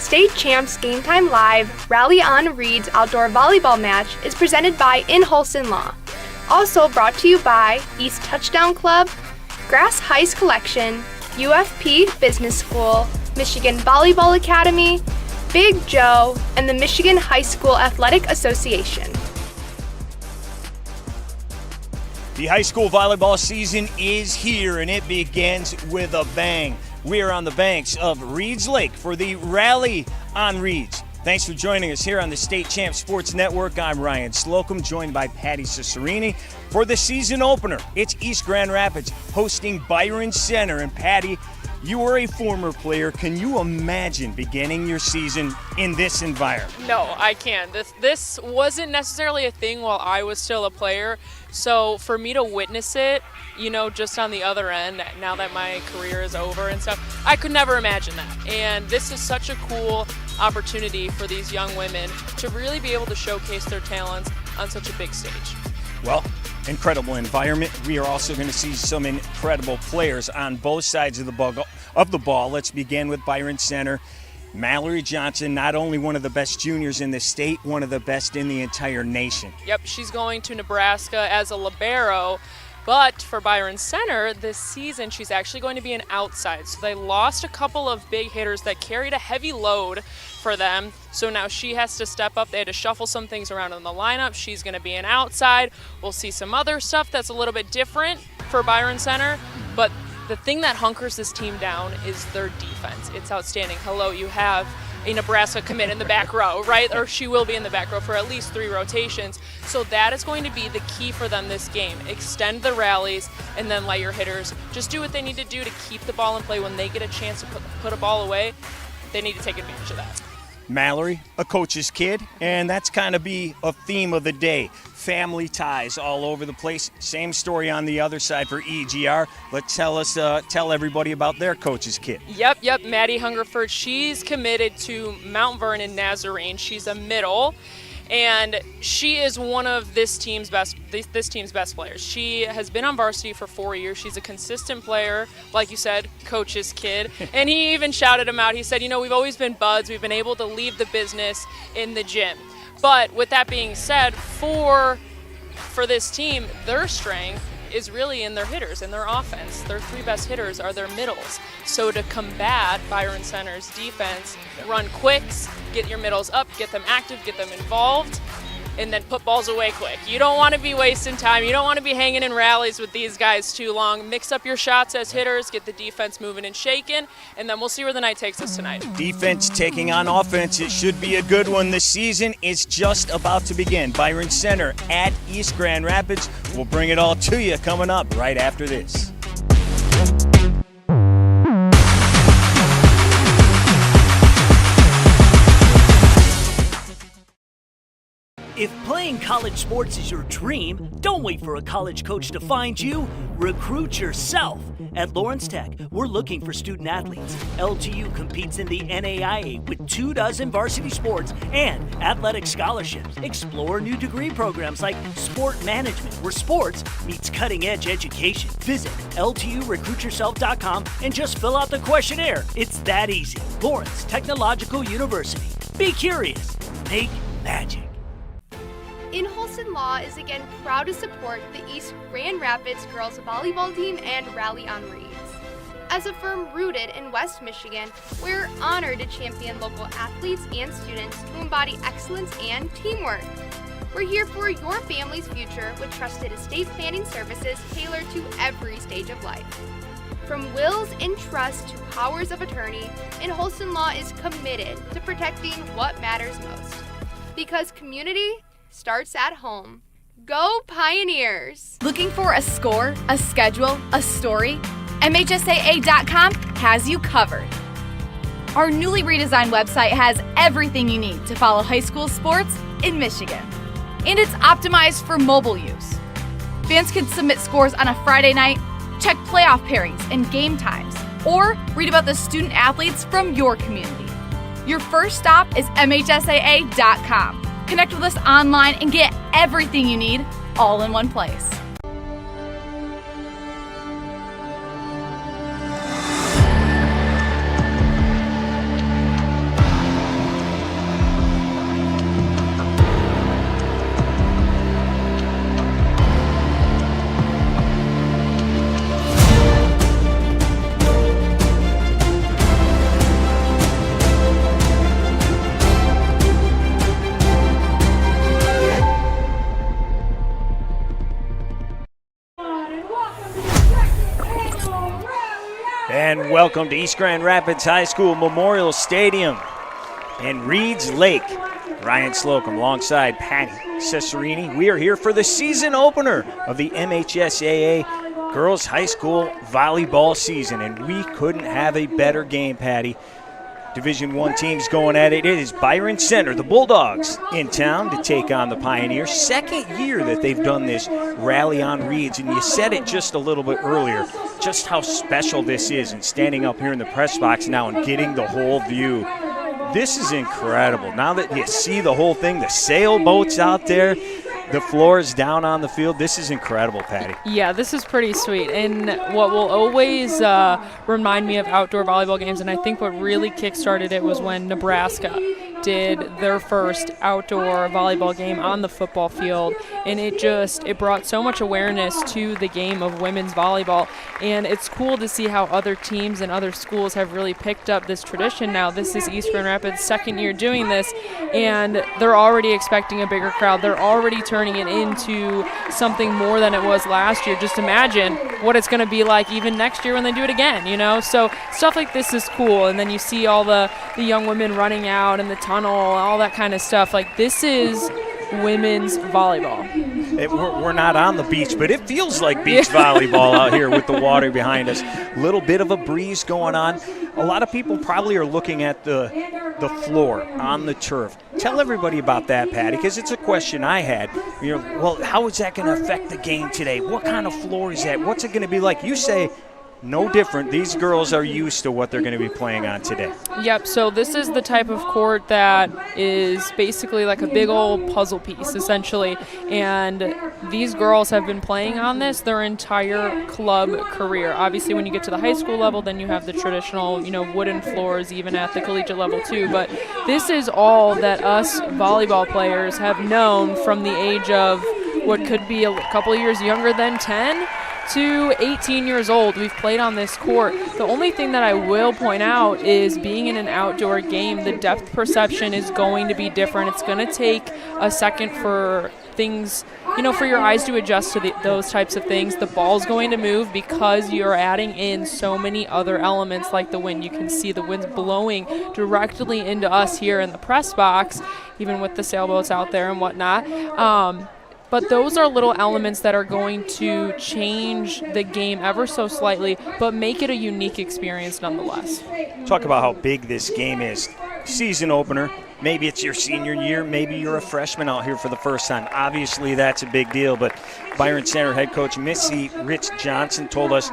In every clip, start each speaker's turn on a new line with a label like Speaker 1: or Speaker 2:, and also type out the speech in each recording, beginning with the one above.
Speaker 1: State Champs Game Time Live Rally on Reed's outdoor volleyball match is presented by In Holston Law. Also brought to you by East Touchdown Club, Grass Heist Collection, UFP Business School, Michigan Volleyball Academy, Big Joe, and the Michigan High School Athletic Association.
Speaker 2: The high school volleyball season is here, and it begins with a bang. We are on the banks of Reeds Lake for the Rally on Reeds. Thanks for joining us here on the State Champs Sports Network. I'm Ryan Slocum, joined by Patty Cicerini for the season opener. It's East Grand Rapids hosting Byron Center. And Patty, you are a former player. Can you imagine beginning your season in this environment?
Speaker 3: No, I can't. This wasn't necessarily a thing while I was still a player. So for me to witness it, just on the other end, now that my career is over and stuff, I could never imagine that. And this is such a cool opportunity for these young women to really be able to showcase their talents on such a big stage.
Speaker 2: Well, incredible environment. We are also going to see some incredible players on both sides of the ball. Let's begin with Byron Center. Mallory Johnson, not only one of the best juniors in the state, one of the best in the entire nation.
Speaker 3: Yep, she's going to Nebraska as a libero. But for Byron Center, this season, she's actually going to be an outside. So they lost a couple of big hitters that carried a heavy load for them. So now she has to step up. They had to shuffle some things around in the lineup. She's going to be an outside. We'll see some other stuff that's a little bit different for Byron Center. But the thing that hunkers this team down is their defense. It's outstanding. Hello, you have a Nebraska commit in the back row, right? Or she will be in the back row for at least 3 rotations. So that is going to be the key for them this game. Extend the rallies and then let your hitters just do what they need to do to keep the ball in play. When they get a chance to put a ball away, they need to take advantage of that.
Speaker 2: Mallory, a coach's kid, and that's kind of be a theme of the day. Family ties all over the place. Same story on the other side for EGR. Let's tell everybody about their coach's kid.
Speaker 3: Yep, Maddie Hungerford. She's committed to Mount Vernon Nazarene. She's a middle, and she is one of this team's best players. She has been on varsity for 4 years. She's a consistent player, like you said, coach's kid. And he even shouted him out. He said, we've always been buds. We've been able to leave the business in the gym. But with that being said, for this team, their strength is really in their hitters, in their offense. Their 3 best hitters are their middles. So to combat Byron Center's defense, run quicks, get your middles up, get them active, get them involved, and then put balls away quick. You don't want to be wasting time. You don't want to be hanging in rallies with these guys too long. Mix up your shots as hitters, get the defense moving and shaking, and then we'll see where the night takes us tonight.
Speaker 2: Defense taking on offense. It should be a good one. The season is just about to begin. Byron Center at East Grand Rapids. We'll bring it all to you coming up right after this.
Speaker 4: If playing college sports is your dream, don't wait for a college coach to find you. Recruit yourself. At Lawrence Tech, we're looking for student athletes. LTU competes in the NAIA with 24 varsity sports and athletic scholarships. Explore new degree programs like sport management, where sports meets cutting-edge education. Visit LTURecruitYourself.com and just fill out the questionnaire. It's that easy. Lawrence Technological University. Be curious. Make magic.
Speaker 1: In Holston Law is again proud to support the East Grand Rapids girls volleyball team and Rally on Reeds. As a firm rooted in West Michigan, we're honored to champion local athletes and students who embody excellence and teamwork. We're here for your family's future with trusted estate planning services tailored to every stage of life. From wills and trusts to powers of attorney, In Holston Law is committed to protecting what matters most. Because community starts at home. Go Pioneers!
Speaker 5: Looking for a score, a schedule, a story? MHSAA.com has you covered. Our newly redesigned website has everything you need to follow high school sports in Michigan. And it's optimized for mobile use. Fans can submit scores on a Friday night, check playoff pairings and game times, or read about the student athletes from your community. Your first stop is MHSAA.com. Connect with us online and get everything you need all in one place.
Speaker 2: and welcome to East Grand Rapids High School Memorial Stadium in Reeds Lake. Ryan Slocum alongside Patty Cesarini. We are here for the season opener of the MHSAA Girls High School Volleyball season, and we couldn't have a better game, Patty. Division I teams going at it. It is Byron Center, the Bulldogs, in town to take on the Pioneers. Second year that they've done this rally on Reeds, and you said it just a little bit earlier, just how special this is, and standing up here in the press box now and getting the whole view. This is incredible. Now that you see the whole thing, the sailboats out there, the floors down on the field, this is incredible, Patty.
Speaker 3: Yeah, this is pretty sweet. And what will always remind me of outdoor volleyball games, and I think what really kick-started it was when Nebraska did their first outdoor volleyball game on the football field, and it brought so much awareness to the game of women's volleyball. And it's cool to see how other teams and other schools have really picked up this tradition now. This is East Grand Rapids' second year doing this, and they're already expecting a bigger crowd. They're already turning it into something more than it was last year. Just imagine what it's going to be like even next year when they do it again, you know? So stuff like this is cool. And then you see all the young women running out in the tunnel, all that kind of stuff. Like, this is women's volleyball.
Speaker 2: We're not on the beach, but it feels like beach volleyball out here with the water behind us. A little bit of a breeze going on. A lot of people probably are looking at the floor on the turf. Tell everybody about that, Patty, because it's a question I had. You know, well, how is that going to affect the game today? What kind of floor is that? What's it going to be like? You say no different. These girls are used to what they're going to be playing on today.
Speaker 3: Yep, so this is the type of court that is basically like a big old puzzle piece, essentially. And these girls have been playing on this their entire club career. Obviously, when you get to the high school level, then you have the traditional, wooden floors, even at the collegiate level too. But this is all that us volleyball players have known from the age of what could be a couple of years younger than 10 to 18 years old. We've played on this court. The only thing that I will point out is being in an outdoor game, the depth perception is going to be different. It's going to take a second for things, for your eyes to adjust to those types of things. The ball's going to move because you're adding in so many other elements like the wind. You can see the wind's blowing directly into us here in the press box, even with the sailboats out there and whatnot. But those are little elements that are going to change the game ever so slightly, but make it a unique experience nonetheless.
Speaker 2: Talk about how big this game is. Season opener. Maybe it's your senior year. Maybe you're a freshman out here for the first time. Obviously, that's a big deal. But Byron Center head coach Missy Rich Johnson told us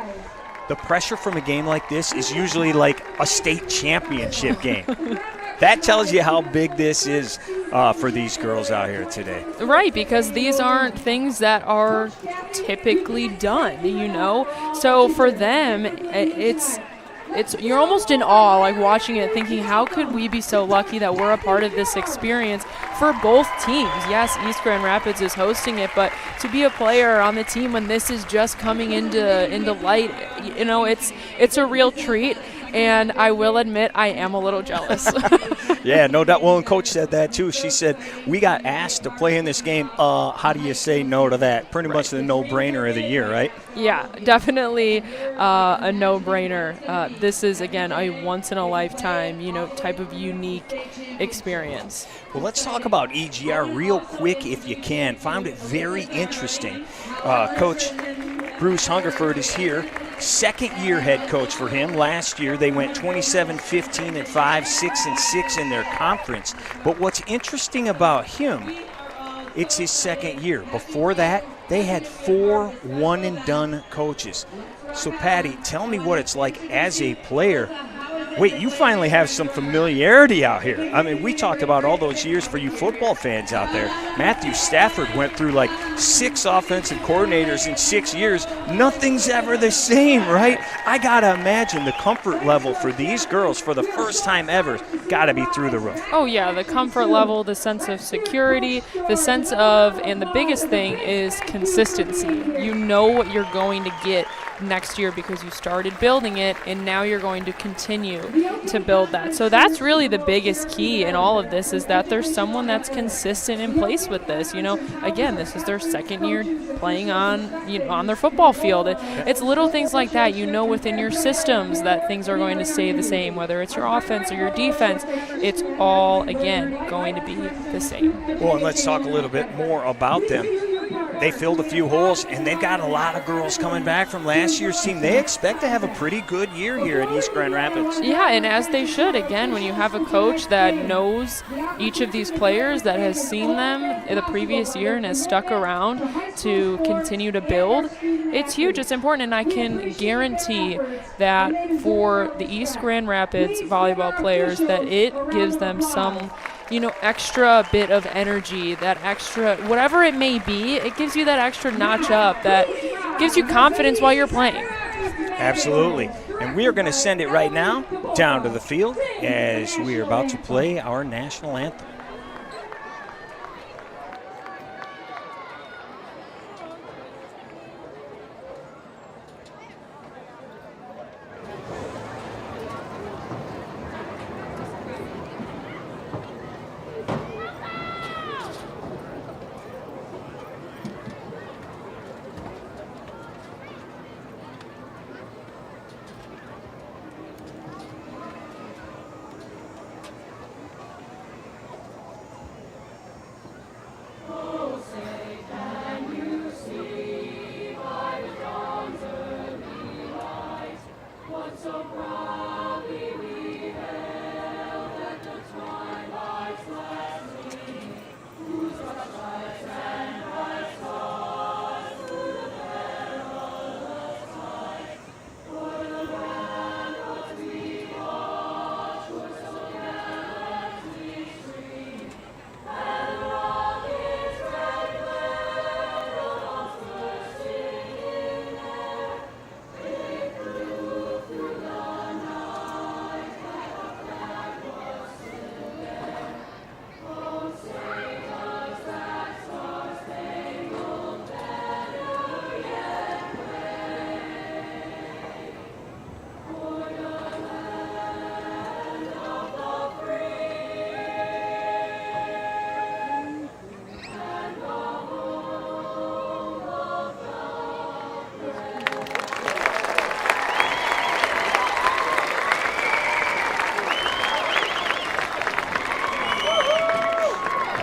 Speaker 2: the pressure from a game like this is usually like a state championship game. That tells you how big this is for these girls out here today.
Speaker 3: Right, because these aren't things that are typically done, So for them, it's you're almost in awe, like watching it, thinking, how could we be so lucky that we're a part of this experience for both teams? Yes, East Grand Rapids is hosting it, but to be a player on the team when this is just coming into light, it's a real treat. And I will admit, I am a little jealous.
Speaker 2: Yeah, no doubt. Well, and Coach said that too. She said, we got asked to play in this game. How do you say no to that? Pretty much the no-brainer of the year, right?
Speaker 3: Yeah, definitely a no-brainer. This is, again, a once-in-a-lifetime, type of unique experience.
Speaker 2: Well, let's talk about EGR real quick if you can. Found it very interesting. Coach Bruce Hungerford is here. Second-year head coach for him. Last year they went 27-15-5, 6-6 in their conference. But what's interesting about him, it's his second year. Before that, they had 4 one-and-done coaches. So, Patty, tell me what it's like as a player. Wait, you finally have some familiarity out here. I mean, we talked about all those years for you football fans out there. Matthew Stafford went through like 6 offensive coordinators in 6 years. Nothing's ever the same, right? I got to imagine the comfort level for these girls for the first time ever got to be through the roof.
Speaker 3: Oh, yeah, the comfort level, the sense of security, the sense of, and the biggest thing is consistency. You know what you're going to get next year because you started building it, and now you're going to continue to build that. So that's really the biggest key in all of this, is that there's someone that's consistent in place with this. Again, this is their second year playing on their football field. It's little things like that, within your systems that things are going to stay the same, whether it's your offense or your defense. It's all, again, going to be the same.
Speaker 2: Well, and let's talk a little bit more about them. They filled a few holes, and they've got a lot of girls coming back from last year's team. They expect to have a pretty good year here at East Grand Rapids.
Speaker 3: Yeah, and as they should. Again, when you have a coach that knows each of these players, that has seen them in the previous year and has stuck around to continue to build, it's huge. It's important, and I can guarantee that for the East Grand Rapids volleyball players, that it gives them some extra bit of energy, that extra, whatever it may be, it gives you that extra notch up that gives you confidence while you're playing.
Speaker 2: Absolutely. And we are going to send it right now down to the field as we are about to play our national anthem.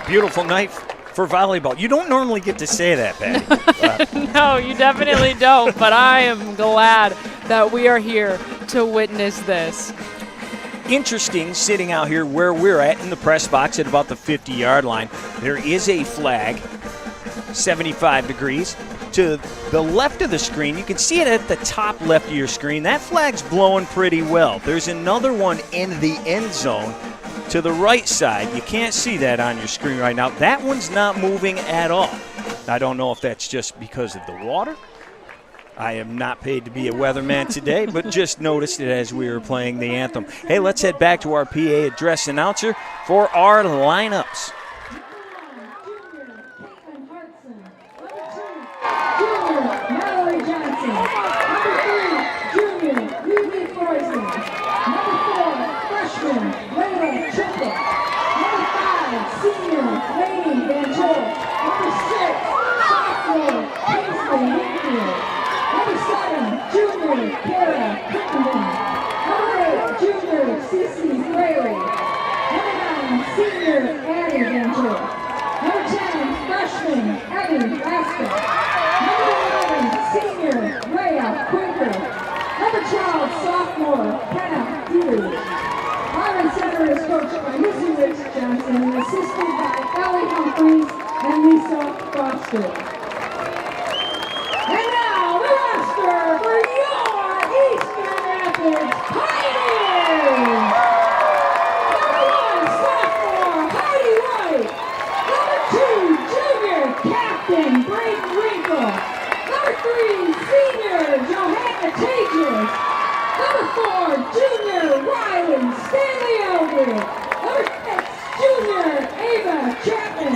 Speaker 2: Beautiful night for volleyball. You don't normally get to say that, Patty.
Speaker 3: No, you definitely don't, but I am glad that we are here to witness this.
Speaker 2: Interesting, sitting out here where we're at in the press box at about the 50-yard line, there is a flag, 75 degrees. To the left of the screen, you can see it at the top left of your screen. That flag's blowing pretty well. There's another one in the end zone to the right side. You can't see that on your screen right now. That one's not moving at all. I don't know if that's just because of the water. I am not paid to be a weatherman today, but just noticed it as we were playing the anthem. Hey, let's head back to our PA address announcer for our lineups.
Speaker 6: Byron Center is coached by Missy Rich Johnson and assisted by Ellie Humphreys and Lisa Foster. And now the roster for your East Grand Rapids Pioneers! Number 1, sophomore Heidi White. Number 2, junior captain Brayden Winkle. Number 3, senior Johanna Tages. Number 4, junior Rylan Stanley Eldred. Number 6, junior Ava Chapman.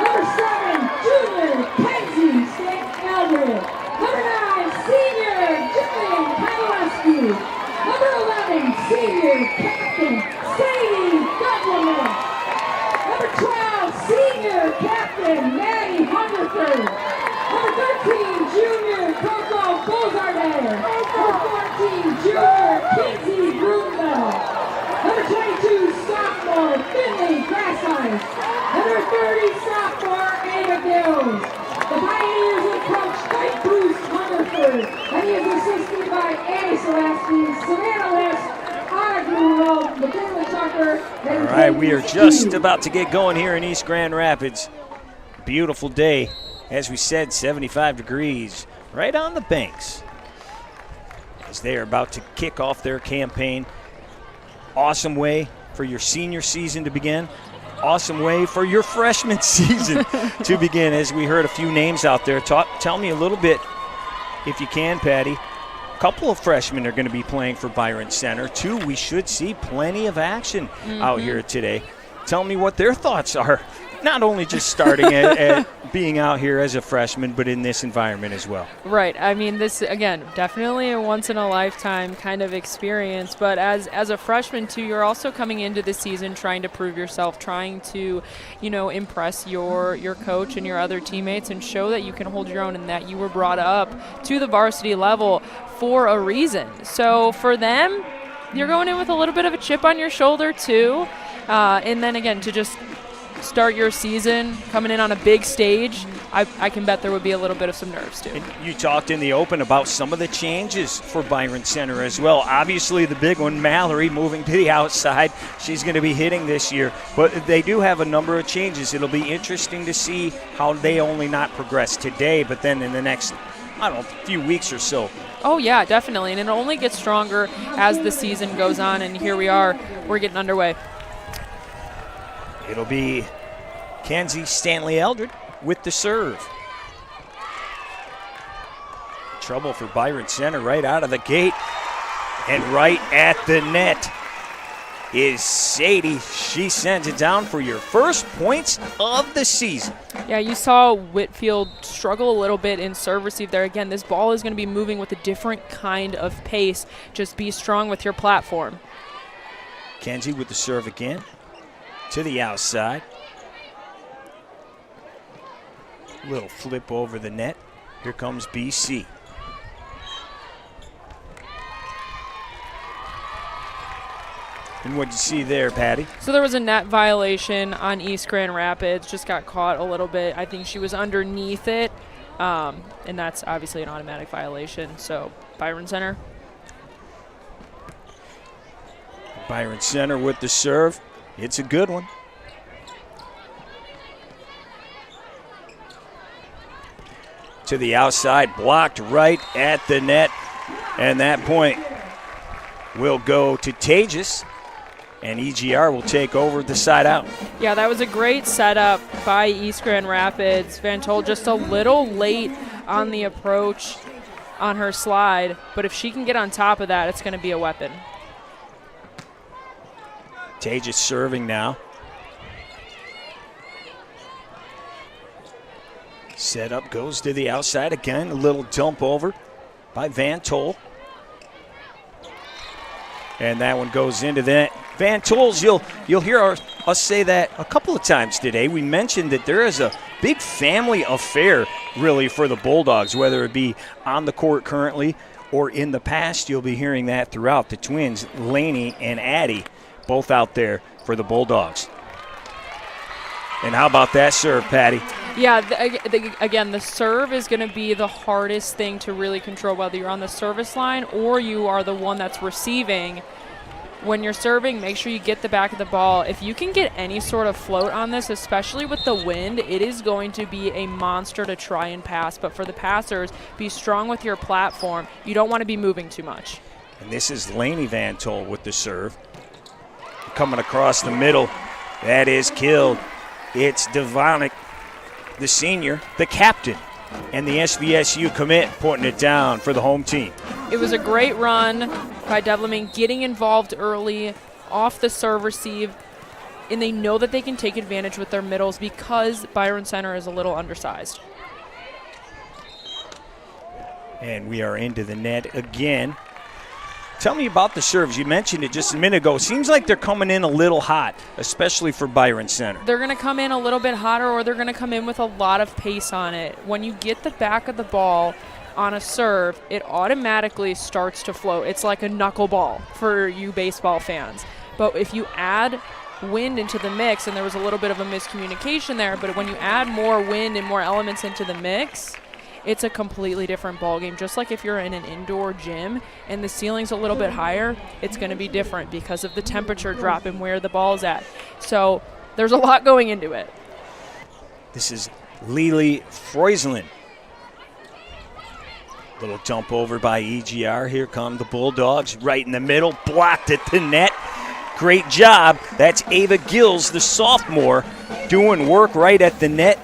Speaker 6: Number 7, junior Kenzie Stanley Eldred. Number 9, senior Hungerford. Number 13, junior Coco Bozardet. Number 14, junior Kinsey Broomville. Number 22, sophomore Finley Grassize. Number 30, sophomore Ava Gills. The Pioneers are coached by Bruce Hungerford, and he is assisted by Annie Celestine, Savannah West, Anna Grunow, McKinley Tucker, and
Speaker 2: All right, we are just about to get going here in East Grand Rapids. Beautiful day. As we said, 75 degrees right on the banks as they are about to kick off their campaign. Awesome way for your senior season to begin. Awesome way for your freshman season to begin, as we heard a few names out there. Tell me a little bit, if you can, Patty. A couple of freshmen are going to be playing for Byron Center. 2, we should see plenty of action out here today. Tell me what their thoughts are, not only just starting at being out here as a freshman, but in this environment as well.
Speaker 3: Right. I mean, this, again, definitely a once-in-a-lifetime kind of experience. But as a freshman, too, you're also coming into the season trying to prove yourself, trying to, impress your coach and your other teammates and show that you can hold your own and that you were brought up to the varsity level for a reason. So for them, you're going in with a little bit of a chip on your shoulder, too. And then, again, to just start your season coming in on a big stage, I can bet there would be a little bit of some nerves too.
Speaker 2: And you talked in the open about some of the changes for Byron Center as well. Obviously the big one, Mallory moving to the outside. She's going to be hitting this year, but they do have a number of changes. It'll be interesting to see how they only not progress today, but then in the next, few weeks or so.
Speaker 3: Oh yeah, definitely, and it only gets stronger as the season goes on, and here we are, we're getting underway.
Speaker 2: It'll be Kenzie Stanley Eldred with the serve. Trouble for Byron Center right out of the gate. And right at the net is Sadie. She sends it down for your first points of the season.
Speaker 3: Yeah, you saw Whitfield struggle a little bit in serve receive there. Again, this ball is going to be moving with a different kind of pace. Just be strong with your platform.
Speaker 2: Kenzie with the serve again. To the outside. Little flip over the net. Here comes BC. And what'd you see there, Patty?
Speaker 3: So there was a net violation on East Grand Rapids. Just got caught a little bit. I think she was underneath it. And that's obviously an automatic violation. So Byron Center.
Speaker 2: Byron Center with the serve. It's a good one. To the outside, blocked right at the net. And that point will go to Tejas. And EGR will take over the side out.
Speaker 3: Yeah, that was a great setup by East Grand Rapids. Van Tol just a little late on the approach on her slide. But if she can get on top of that, it's going to be a weapon.
Speaker 2: Tejas serving now. Setup goes to the outside again. A little dump over by Van Tol. And that one goes into that. Van Tol's, you'll hear us say that a couple of times today. We mentioned that there is a big family affair, really, for the Bulldogs, whether it be on the court currently or in the past. You'll be hearing that throughout. The twins, Laney and Addie, both out there for the Bulldogs. And how about that serve, Patty?
Speaker 3: Yeah, again, the serve is going to be the hardest thing to really control, whether you're on the service line or you are the one that's receiving. When you're serving, make sure you get the back of the ball. If you can get any sort of float on this, especially with the wind, it is going to be a monster to try and pass. But for the passers, be strong with your platform. You don't want to be moving too much.
Speaker 2: And this is Laney Van Tol with the serve. Coming across the middle. That is killed. It's Devonic, the senior, the captain, and the SVSU commit putting it down for the home team.
Speaker 3: It was a great run by Devleman, getting involved early off the serve receive, and they know that they can take advantage with their middles because Byron Center is a little undersized.
Speaker 2: And we are into the net again Tell me about the serves. You mentioned it just a minute ago. Seems like they're coming in a little hot, especially for Byron Center.
Speaker 3: They're going to come in a little bit hotter, or they're going to come in with a lot of pace on it. When you get the back of the ball on a serve, it automatically starts to float. It's like a knuckleball for you baseball fans. But if you add wind into the mix, and there was a little bit of a miscommunication there, but when you add more wind and more elements into the mix, it's a completely different ball game. Just like if you're in an indoor gym and the ceiling's a little bit higher, it's going to be different because of the temperature drop and where the ball's at. So there's a lot going into it.
Speaker 2: This is Lily Freuslin. Little jump over by EGR. Here come the Bulldogs right in the middle, blocked at the net. Great job. That's Ava Gills, the sophomore, doing work right at the net.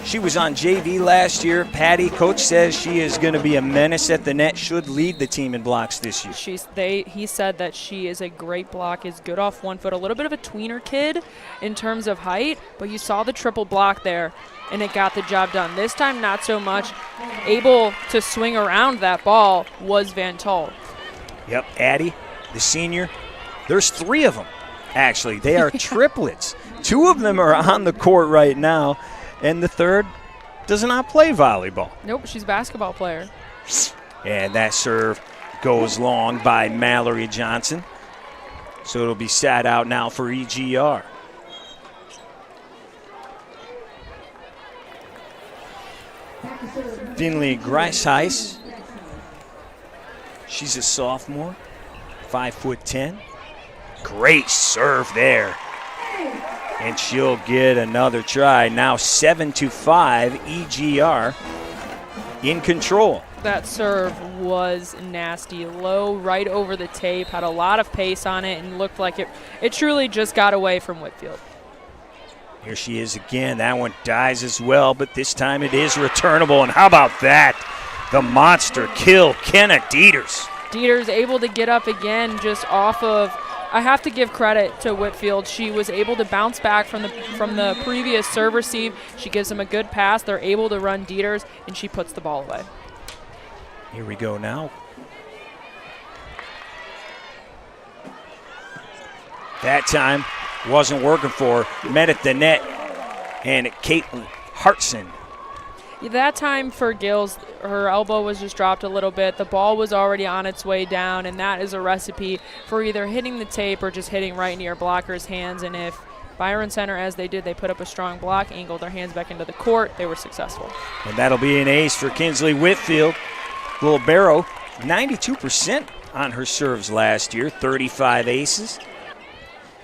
Speaker 2: She was on JV last year. Patty, coach says she is going to be a menace at the net, should lead the team in blocks this year.
Speaker 3: He said that she is a great block, is good off 1 foot, a little bit of a tweener kid in terms of height, but you saw the triple block there, and it got the job done. This time, not so much. Able to swing around that ball was Van Tol.
Speaker 2: Yep, Addie, the senior. There's 3 of them, actually. They are triplets. 2 of them are on the court right now. And the third does not play volleyball.
Speaker 3: Nope, she's a basketball player.
Speaker 2: And that serve goes long by Mallory Johnson. So it'll be sat out now for EGR. Finley Greisheis. She's a sophomore, 5'10". Great serve there. And she'll get another try. Now 7-5, EGR in control.
Speaker 3: That serve was nasty. Low, right over the tape, had a lot of pace on it, and looked like it truly just got away from Whitfield.
Speaker 2: Here she is again. That one dies as well, but this time it is returnable. And how about that? The monster kill, Kenna Dieters.
Speaker 3: Dieters able to get up again just off of, I have to give credit to Whitfield. She was able to bounce back from the previous serve receive. She gives them a good pass. They're able to run Dieters, and she puts the ball away.
Speaker 2: Here we go now. That time wasn't working for her. Met at the net, and Caitlin Hartson.
Speaker 3: That time for Gills, her elbow was just dropped a little bit. The ball was already on its way down, and that is a recipe for either hitting the tape or just hitting right into your blocker's hands. And if Byron Center, as they did, they put up a strong block, angled their hands back into the court, they were successful.
Speaker 2: And that'll be an ace for Kinsley Whitfield. Little Barrow, 92% on her serves last year, 35 aces.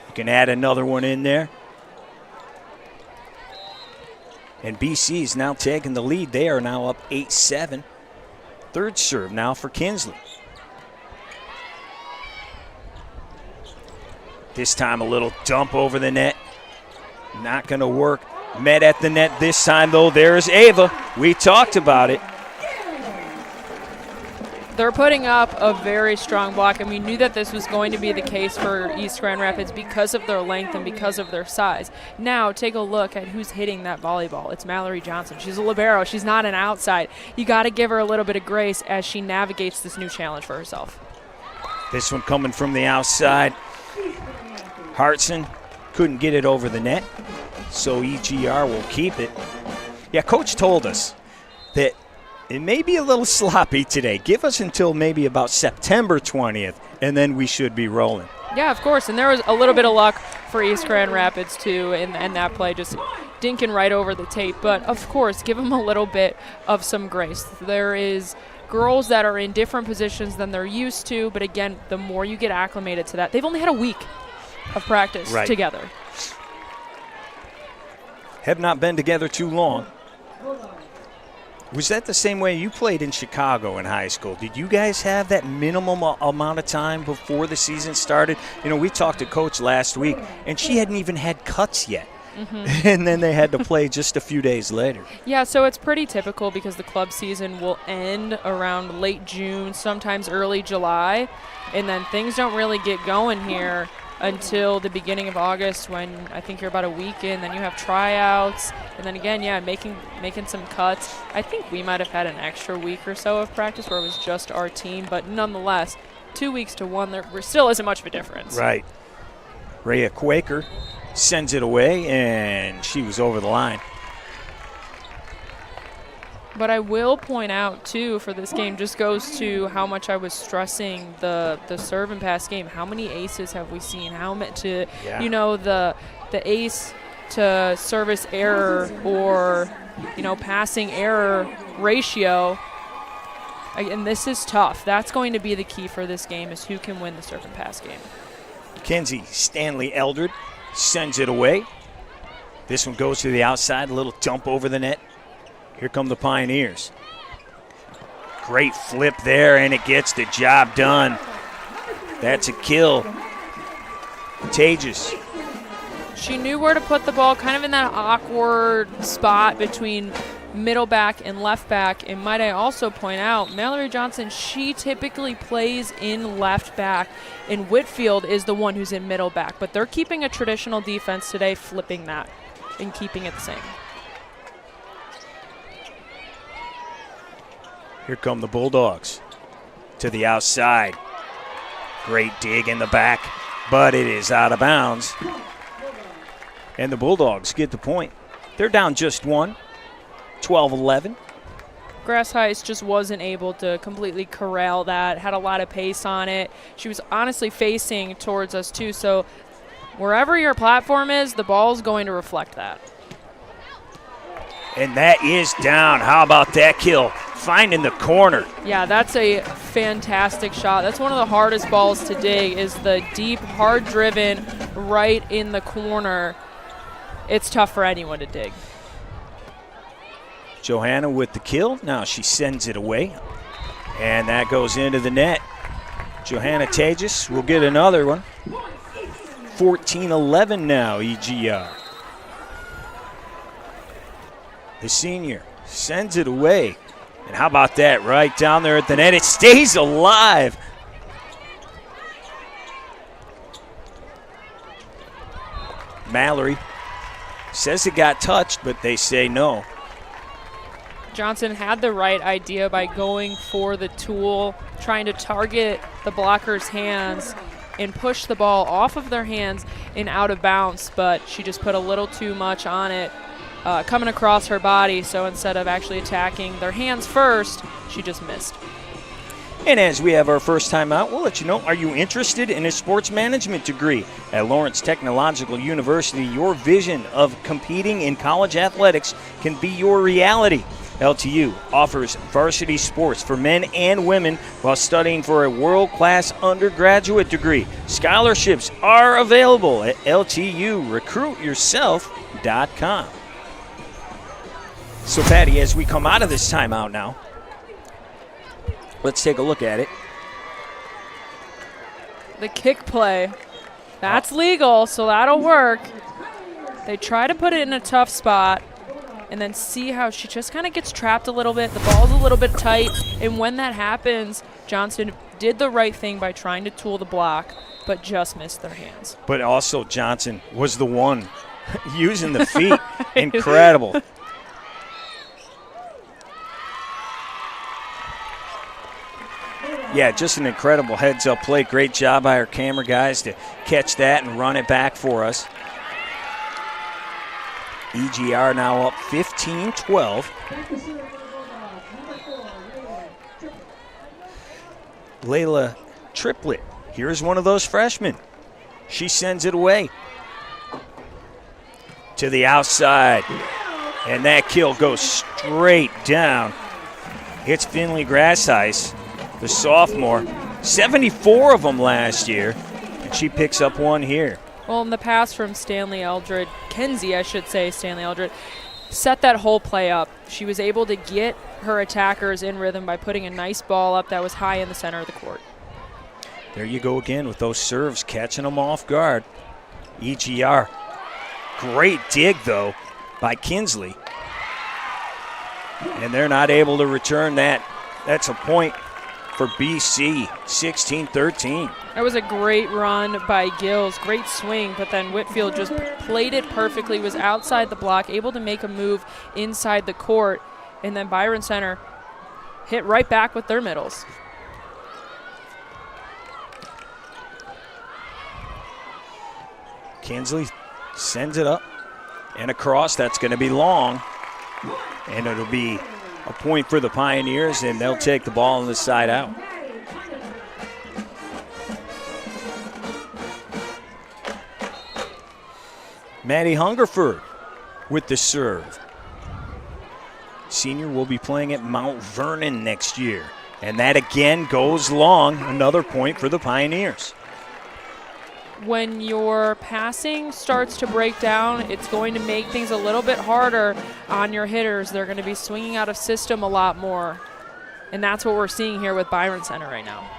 Speaker 2: You can add another one in there. And BC is now taking the lead. They are now up 8-7. Third serve now for Kinsley. This time a little dump over the net. Not going to work. Met at the net this time, though. There's Ava. We talked about it.
Speaker 3: They're putting up a very strong block, and we knew that this was going to be the case for East Grand Rapids because of their length and because of their size. Now, take a look at who's hitting that volleyball. It's Mallory Johnson. She's a libero. She's not an outside. You got to give her a little bit of grace as she navigates this new challenge for herself.
Speaker 2: This one coming from the outside. Hartson couldn't get it over the net, so EGR will keep it. Yeah, Coach told us that it may be a little sloppy today. Give us until maybe about September 20th, and then we should be rolling.
Speaker 3: Yeah, of course. And there was a little bit of luck for East Grand Rapids, too, in that play, just dinking right over the tape. But, of course, give them a little bit of some grace. There is girls that are in different positions than they're used to. But, again, the more you get acclimated to that, they've only had a week of practice together.
Speaker 2: Have not been together too long. Was that the same way you played in Chicago in high school? Did you guys have that minimum amount of time before the season started? You know, we talked to Coach last week, and she hadn't even had cuts yet. Mm-hmm. And then they had to play just a few days later. Yeah,
Speaker 3: so it's pretty typical because the club season will end around late June, sometimes early July, and then things don't really get going here until the beginning of August, when I think you're about a week in. Then you have tryouts, and then again, yeah, making some cuts. I think we might have had an extra week or so of practice where it was just our team, but nonetheless, 2 weeks to one, there still isn't much of a difference.
Speaker 2: Right. Rhea Quaker sends it away, and she was over the line.
Speaker 3: But I will point out, too, for this game, just goes to how much I was stressing the serve and pass game. How many aces have we seen? How much to, you know, the ace to service error or, you know, passing error ratio. And this is tough. That's going to be the key for this game, is who can win the serve and pass game.
Speaker 2: Kenzie Stanley Eldred sends it away. This one goes to the outside, a little dump over the net. Here come the Pioneers. Great flip there, and it gets the job done. That's a kill. Tages.
Speaker 3: She knew where to put the ball, kind of in that awkward spot between middle back and left back. And might I also point out, Mallory Johnson, she typically plays in left back, and Whitfield is the one who's in middle back. But they're keeping a traditional defense today, flipping that and keeping it the same.
Speaker 2: Here come the Bulldogs to the outside. Great dig in the back, but it is out of bounds. And the Bulldogs get the point. They're down just one, 12-11.
Speaker 3: Grass Heights just wasn't able to completely corral that, had a lot of pace on it. She was honestly facing towards us too, so wherever your platform is, the ball's going to reflect that.
Speaker 2: And that is down. How about that kill? Finding the corner.
Speaker 3: Yeah, that's a fantastic shot. That's one of the hardest balls to dig, is the deep, hard-driven right in the corner. It's tough for anyone to dig.
Speaker 2: Johanna with the kill. Now she sends it away. And that goes into the net. Johanna Tages will get another one. 14-11 now, EGR. The senior sends it away. And how about that, right down there at the net? It stays alive. Mallory says it got touched, but they say no.
Speaker 3: Johnson had the right idea by going for the tool, trying to target the blocker's hands and push the ball off of their hands and out of bounds, but she just put a little too much on it, coming across her body, so instead of actually attacking their hands first, she just missed.
Speaker 2: And as we have our first time out, we'll let you know, are you interested in a sports management degree? At Lawrence Technological University, your vision of competing in college athletics can be your reality. LTU offers varsity sports for men and women while studying for a world-class undergraduate degree. Scholarships are available at LTURecruitYourself.com. So, Patty, as we come out of this timeout now, let's take a look at it.
Speaker 3: The kick play, that's legal, so that'll work. They try to put it in a tough spot and then see how she just kind of gets trapped a little bit. The ball's a little bit tight, and when that happens, Johnson did the right thing by trying to tool the block, but just missed their hands.
Speaker 2: But also Johnson was the one using the feet. Incredible. Yeah, just an incredible heads-up play. Great job by our camera guys to catch that and run it back for us. EGR now up 15-12. Layla Triplett, here's one of those freshmen. She sends it away to the outside, and that kill goes straight down. It's Finley Grassice, the sophomore. 74 of them last year, and she picks up one here.
Speaker 3: Well, in the pass from Stanley Eldred, Kenzie, I should say, Stanley Eldred, set that whole play up. She was able to get her attackers in rhythm by putting a nice ball up that was high in the center of the court.
Speaker 2: There you go again with those serves, catching them off guard. EGR. Great dig, though, by Kinsley. And they're not able to return that. That's a point for BC, 16-13.
Speaker 3: That was a great run by Gills, great swing, but then Whitfield just played it perfectly, was outside the block, able to make a move inside the court, and then Byron Center hit right back with their middles.
Speaker 2: Kinsley sends it up and across. That's going to be long. And it'll be a point for the Pioneers, and they'll take the ball on the side out. Maddie Hungerford with the serve. Senior will be playing at Mount Vernon next year. And that again goes long. Another point for the Pioneers.
Speaker 3: When your passing starts to break down, it's going to make things a little bit harder on your hitters. They're going to be swinging out of system a lot more. And that's what we're seeing here with Byron Center right now.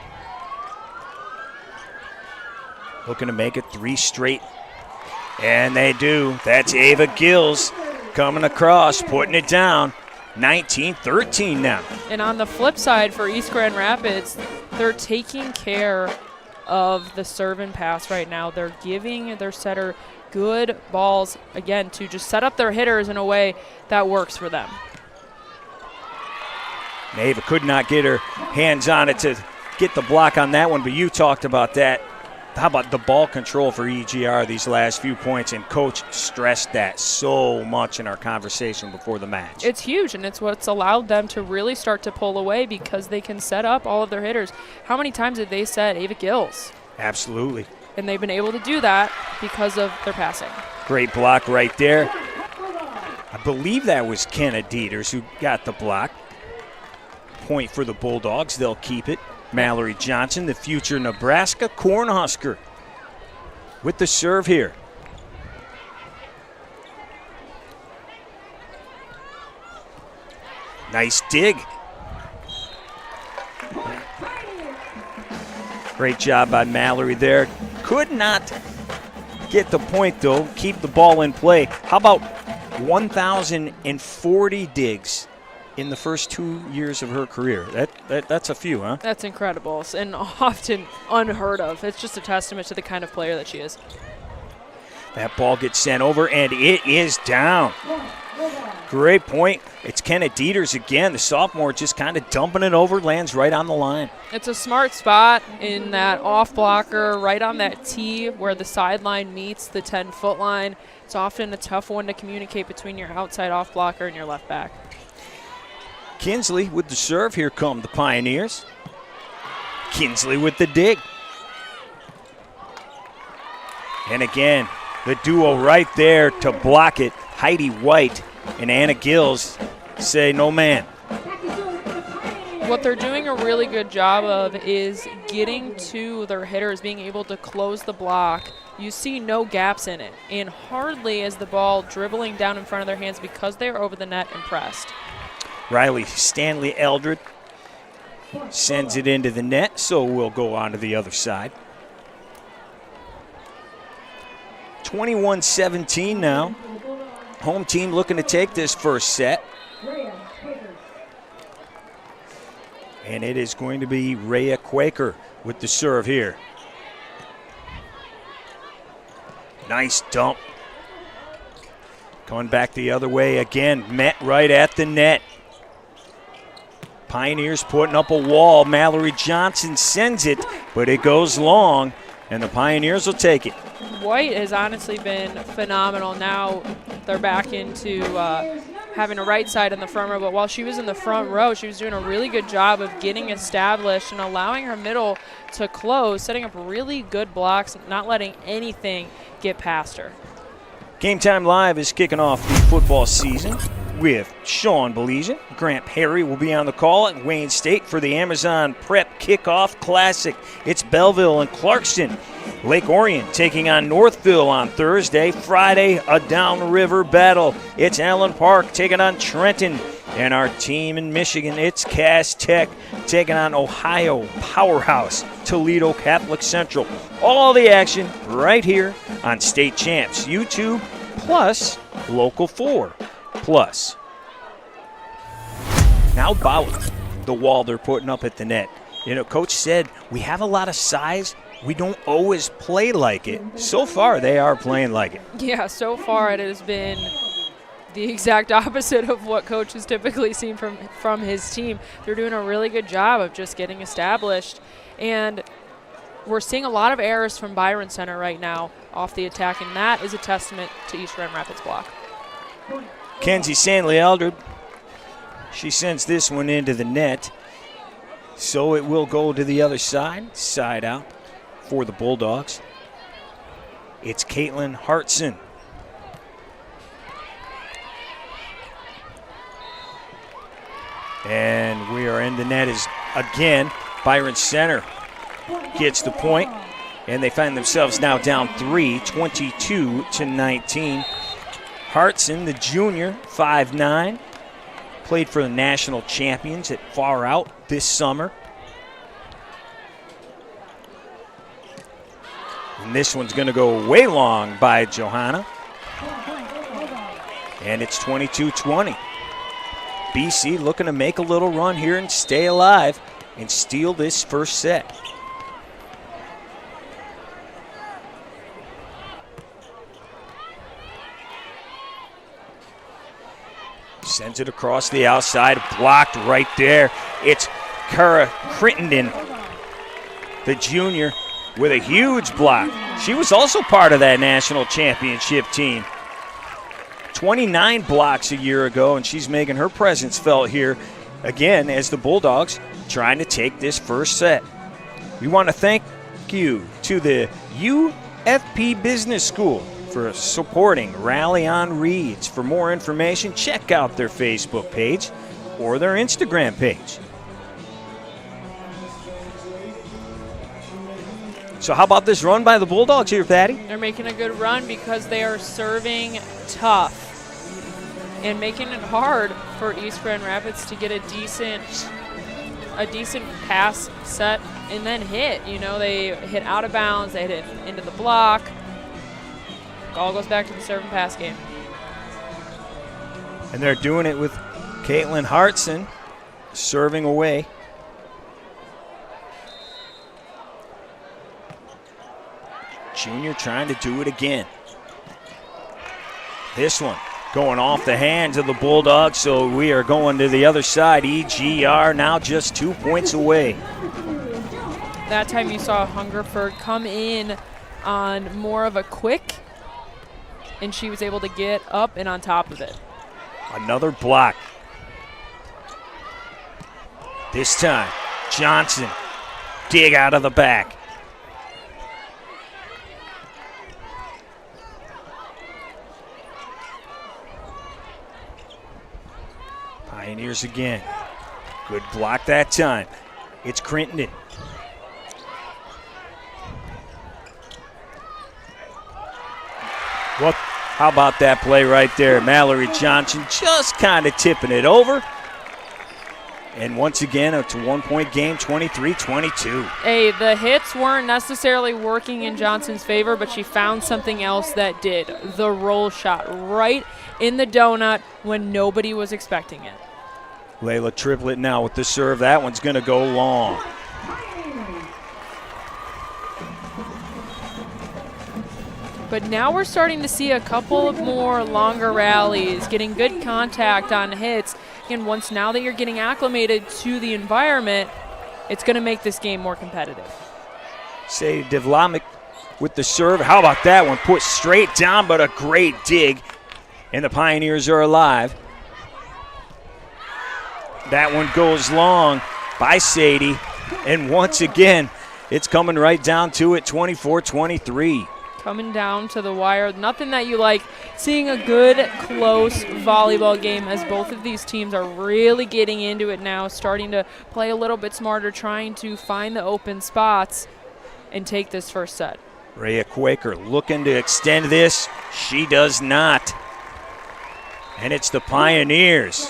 Speaker 2: Looking to make it 3 straight. And they do. That's Ava Gills coming across, putting it down. 19-13 now.
Speaker 3: And on the flip side for East Grand Rapids, they're taking care of the serve and pass right now. They're giving their setter good balls, again, to just set up their hitters in a way that works for them.
Speaker 2: Ava could not get her hands on it to get the block on that one, but you talked about that. How about the ball control for EGR these last few points? And Coach stressed that so much in our conversation before the match.
Speaker 3: It's huge, and it's what's allowed them to really start to pull away because they can set up all of their hitters. How many times have they said Ava Gills?
Speaker 2: Absolutely.
Speaker 3: And they've been able to do that because of their passing.
Speaker 2: Great block right there. I believe that was Kenna Dieters who got the block. Point for the Bulldogs. They'll keep it. Mallory Johnson, the future Nebraska Cornhusker, with the serve here. Nice dig. Great job by Mallory there. Could not get the point, though. Keep the ball in play. How about 1,040 digs in the first 2 years of her career? That's a few, huh?
Speaker 3: That's incredible and often unheard of. It's just a testament to the kind of player that she is.
Speaker 2: That ball gets sent over, and it is down. Great point. It's Kenna Dieters again. The sophomore just kind of dumping it over, lands right on the line.
Speaker 3: It's a smart spot in that off blocker, right on that tee where the sideline meets the 10-foot line. It's often a tough one to communicate between your outside off blocker and your left back.
Speaker 2: Kinsley with the serve. Here come the Pioneers. Kinsley with the dig. And again, the duo right there to block it. Heidi White and Anna Gills say no man.
Speaker 3: What they're doing a really good job of is getting to their hitters, being able to close the block. You see no gaps in it, and hardly is the ball dribbling down in front of their hands because they are over the net and pressed.
Speaker 2: Riley Stanley Eldred sends it into the net, so we'll go on to the other side. 21-17 now. Home team looking to take this first set. And it is going to be Rhea Quaker with the serve here. Nice dump. Going back the other way again, met right at the net. Pioneers putting up a wall. Mallory Johnson sends it, but it goes long, and the Pioneers will take it.
Speaker 3: White has honestly been phenomenal. Now they're back into having a right side in the front row, but while she was in the front row, she was doing a really good job of getting established and allowing her middle to close, setting up really good blocks, not letting anything get past her.
Speaker 2: Game Time Live is kicking off the football season with Sean Belizean. Grant Perry will be on the call at Wayne State for the Amazon Prep Kickoff Classic. It's Belleville and Clarkston. Lake Orion taking on Northville on Thursday. Friday, a downriver battle. It's Allen Park taking on Trenton. And our team in Michigan, it's Cass Tech taking on Ohio powerhouse Toledo Catholic Central. All the action right here on State Champs YouTube plus Local 4 plus. Now about the wall they're putting up at the net. You know, Coach said we have a lot of size. We don't always play like it. So far, they are playing like it.
Speaker 3: Yeah, so far it has been the exact opposite of what Coach has typically seen from his team. They're doing a really good job of just getting established. And we're seeing a lot of errors from Byron Center right now. off the attack, and that is a testament to East Grand Rapids block.
Speaker 2: Kenzie Sandley-Eldred, she sends this one into the net. So it will go to the other side, side out for the Bulldogs. It's Caitlin Hartson. And we are in the net as, again, Byron Center gets the point. And they find themselves now down 3, 22-19. Hartson, the junior, 5'9", played for the national champions at Far Out this summer. And this one's going to go way long by Johanna. And it's 22-20. BC looking to make a little run here and stay alive and steal this first set. Sends it across the outside, blocked right there. It's Kara Crittenden, the junior, with a huge block. She was also part of that national championship team. 29 blocks a year ago, and she's making her presence felt here again as the Bulldogs trying to take this first set. We want to thank you to the UFP Business School for supporting Rally on Reeds. For more information, check out their Facebook page or their Instagram page. So how about this run by the Bulldogs here, Patty?
Speaker 3: They're making a good run because they are serving tough and making it hard for East Grand Rapids to get a decent pass set and then hit. You know, they hit out of bounds, they hit it into the block. All goes back to the serve and pass game.
Speaker 2: And they're doing it with Caitlin Hartson serving away. Junior trying to do it again. This one going off the hands of the Bulldogs, so we are going to the other side. EGR now just 2 points away.
Speaker 3: That time you saw Hungerford come in on more of a quick, and she was able to get up and on top of it.
Speaker 2: Another block. This time, Johnson, dig out of the back. Pioneers again. Good block that time. It's Crittenden. Well, how about that play right there? Mallory Johnson just kind of tipping it over. And once again, it's a 1 point game, 23-22.
Speaker 3: Hey, the hits weren't necessarily working in Johnson's favor, but she found something else that did. The roll shot right in the donut when nobody was expecting it.
Speaker 2: Layla Triplett now with the serve. That one's going to go long.
Speaker 3: But now we're starting to see a couple of more longer rallies, getting good contact on hits. And once now that you're getting acclimated to the environment, it's going to make this game more competitive.
Speaker 2: Sadie Devlamic with the serve. How about that one? Put straight down, but a great dig. And the Pioneers are alive. That one goes long by Sadie. And once again, it's coming right down to it, 24-23.
Speaker 3: Coming down to the wire. Nothing that you like seeing a good, close volleyball game as both of these teams are really getting into it now, starting to play a little bit smarter, trying to find the open spots and take this first set.
Speaker 2: Rhea Quaker looking to extend this. She does not. And it's the Pioneers.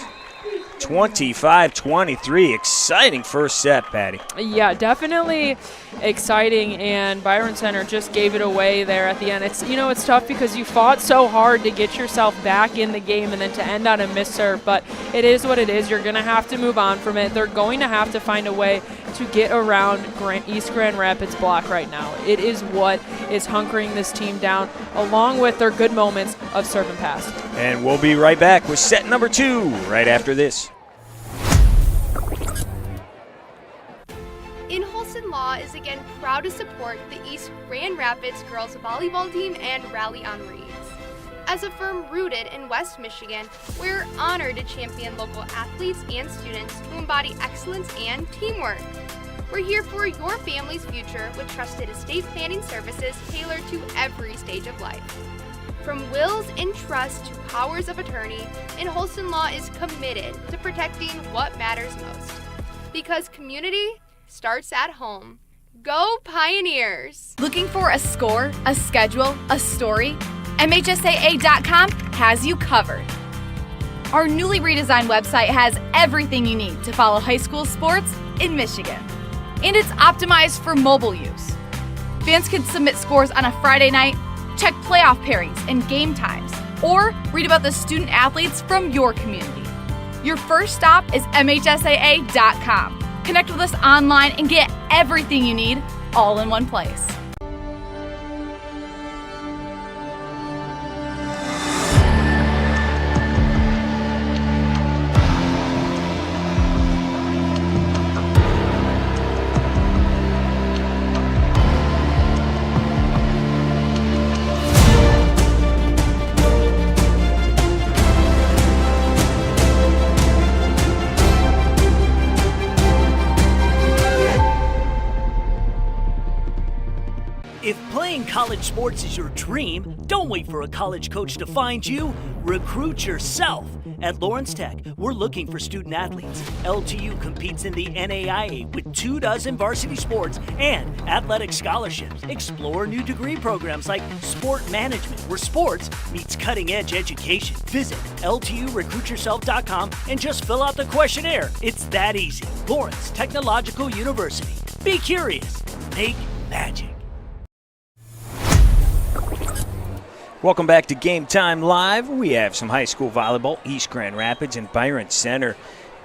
Speaker 2: 25-23. Exciting first set, Patty.
Speaker 3: Yeah, definitely exciting, and Byron Center just gave it away there at the end. It's, you know, it's tough because you fought so hard to get yourself back in the game and then to end on a miss serve, but it is what it is. You're going to have to move on from it. They're going to have to find a way to get around East Grand Rapids block right now. It is what is hunkering this team down, along with their good moments of serve and pass. And
Speaker 2: we'll be right back with set number 2 right after this.
Speaker 1: In Holston Law is again proud to support the East Grand Rapids girls volleyball team and Rally on Reeds. As a firm rooted in West Michigan, we're honored to champion local athletes and students who embody excellence and teamwork. We're here for your family's future with trusted estate planning services tailored to every stage of life. From wills and trusts to powers of attorney, Holston Law is committed to protecting what matters most. Because community starts at home. Go Pioneers!
Speaker 5: Looking for a score, a schedule, a story? MHSAA.com has you covered. Our newly redesigned website has everything you need to follow high school sports in Michigan. And it's optimized for mobile use. Fans can submit scores on a Friday night, check playoff pairings and game times, or read about the student athletes from your community. Your first stop is MHSAA.com. Connect with us online and get everything you need all in one place.
Speaker 4: If playing college sports is your dream, don't wait for a college coach to find you. Recruit yourself. At Lawrence Tech, we're looking for student athletes. LTU competes in the NAIA with 24 varsity sports and athletic scholarships. Explore new degree programs like sport management, where sports meets cutting-edge education. Visit LTURecruitYourself.com and just fill out the questionnaire. It's that easy. Lawrence Technological University. Be curious. Make magic.
Speaker 2: Welcome back to Game Time Live. We have some high school volleyball, East Grand Rapids and Byron Center.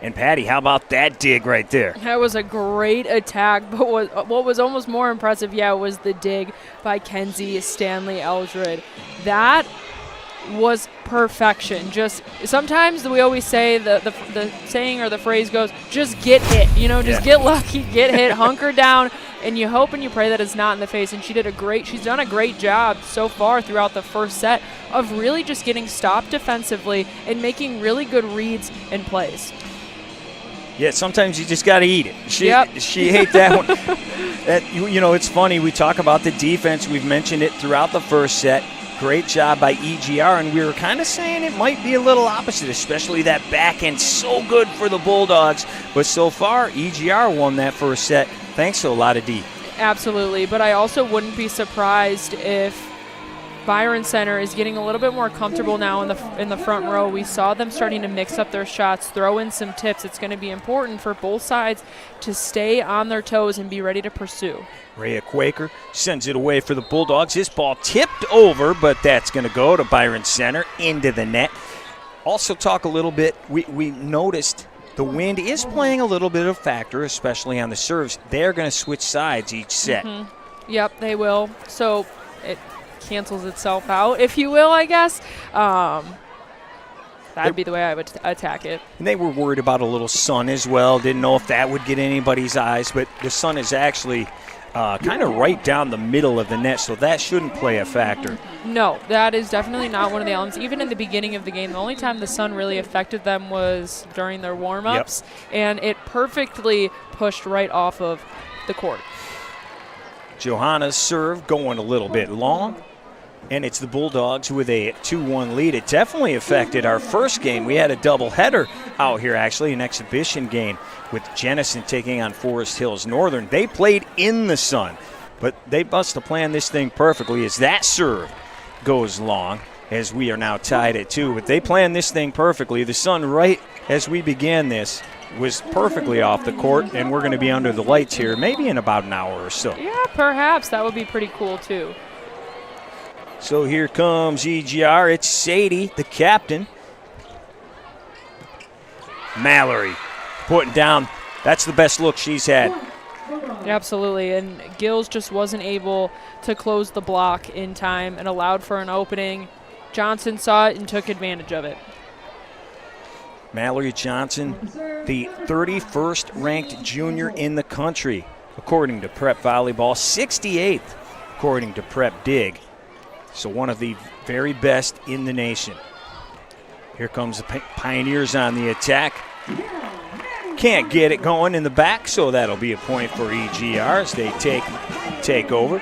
Speaker 2: And Patty, how about that dig right there?
Speaker 3: That was a great attack, but what was almost more impressive, was the dig by Kenzie Stanley Eldred. That was perfection. Just sometimes we always say the saying or the phrase goes, just get hit, just get lucky, get hit, hunker down, and you hope and you pray that it's not in the face. And she's done a great job so far throughout the first set of really just getting stopped defensively and making really good reads and plays.
Speaker 2: Yeah, sometimes you just got to eat it. She ate that one. It's funny. We talk about the defense. We've mentioned it throughout the first set. Great job by EGR, and we were kind of saying it might be a little opposite, especially that back end. So good for the Bulldogs. But so far, EGR won that first set thanks to a lot of D.
Speaker 3: Absolutely, but I also wouldn't be surprised if Byron Center is getting a little bit more comfortable now in the front row. We saw them starting to mix up their shots, throw in some tips. It's going to be important for both sides to stay on their toes and be ready to pursue.
Speaker 2: Rhea Quaker sends it away for the Bulldogs. This ball tipped over, but that's going to go to Byron Center into the net. Also talk a little bit, we noticed the wind is playing a little bit of factor, especially on the serves. They're going to switch sides each set.
Speaker 3: Mm-hmm. Yep, they will. So it cancels itself out, if you will, I guess. That'd be the way I would attack it.
Speaker 2: And they were worried about a little sun as well. Didn't know if that would get anybody's eyes, but the sun is actually kind of right down the middle of the net, so that shouldn't play a factor.
Speaker 3: No, that is definitely not one of the elements. Even in the beginning of the game, the only time the sun really affected them was during their warm-ups, and it perfectly pushed right off of the court.
Speaker 2: Johanna's serve going a little bit long, and it's the Bulldogs with a 2-1 lead. It definitely affected our first game. We had a doubleheader out here, actually, an exhibition game with Jennison taking on Forest Hills Northern. They played in the sun, but they must have planned this thing perfectly as that serve goes long, as we are now tied at 2. But they planned this thing perfectly. The sun, right as we began this, was perfectly off the court, and we're going to be under the lights here maybe in about an hour or so.
Speaker 3: Yeah, perhaps. That would be pretty cool, too.
Speaker 2: So here comes EGR. It's Sadie, the captain. Mallory putting down. That's the best look she's had.
Speaker 3: Absolutely, and Gills just wasn't able to close the block in time and allowed for an opening. Johnson saw it and took advantage of it.
Speaker 2: Mallory Johnson, the 31st ranked junior in the country. according to Prep Volleyball, 68th according to Prep Dig. So one of the very best in the nation. Here comes the Pioneers on the attack. Can't get it going in the back, so that'll be a point for EGR as they take over.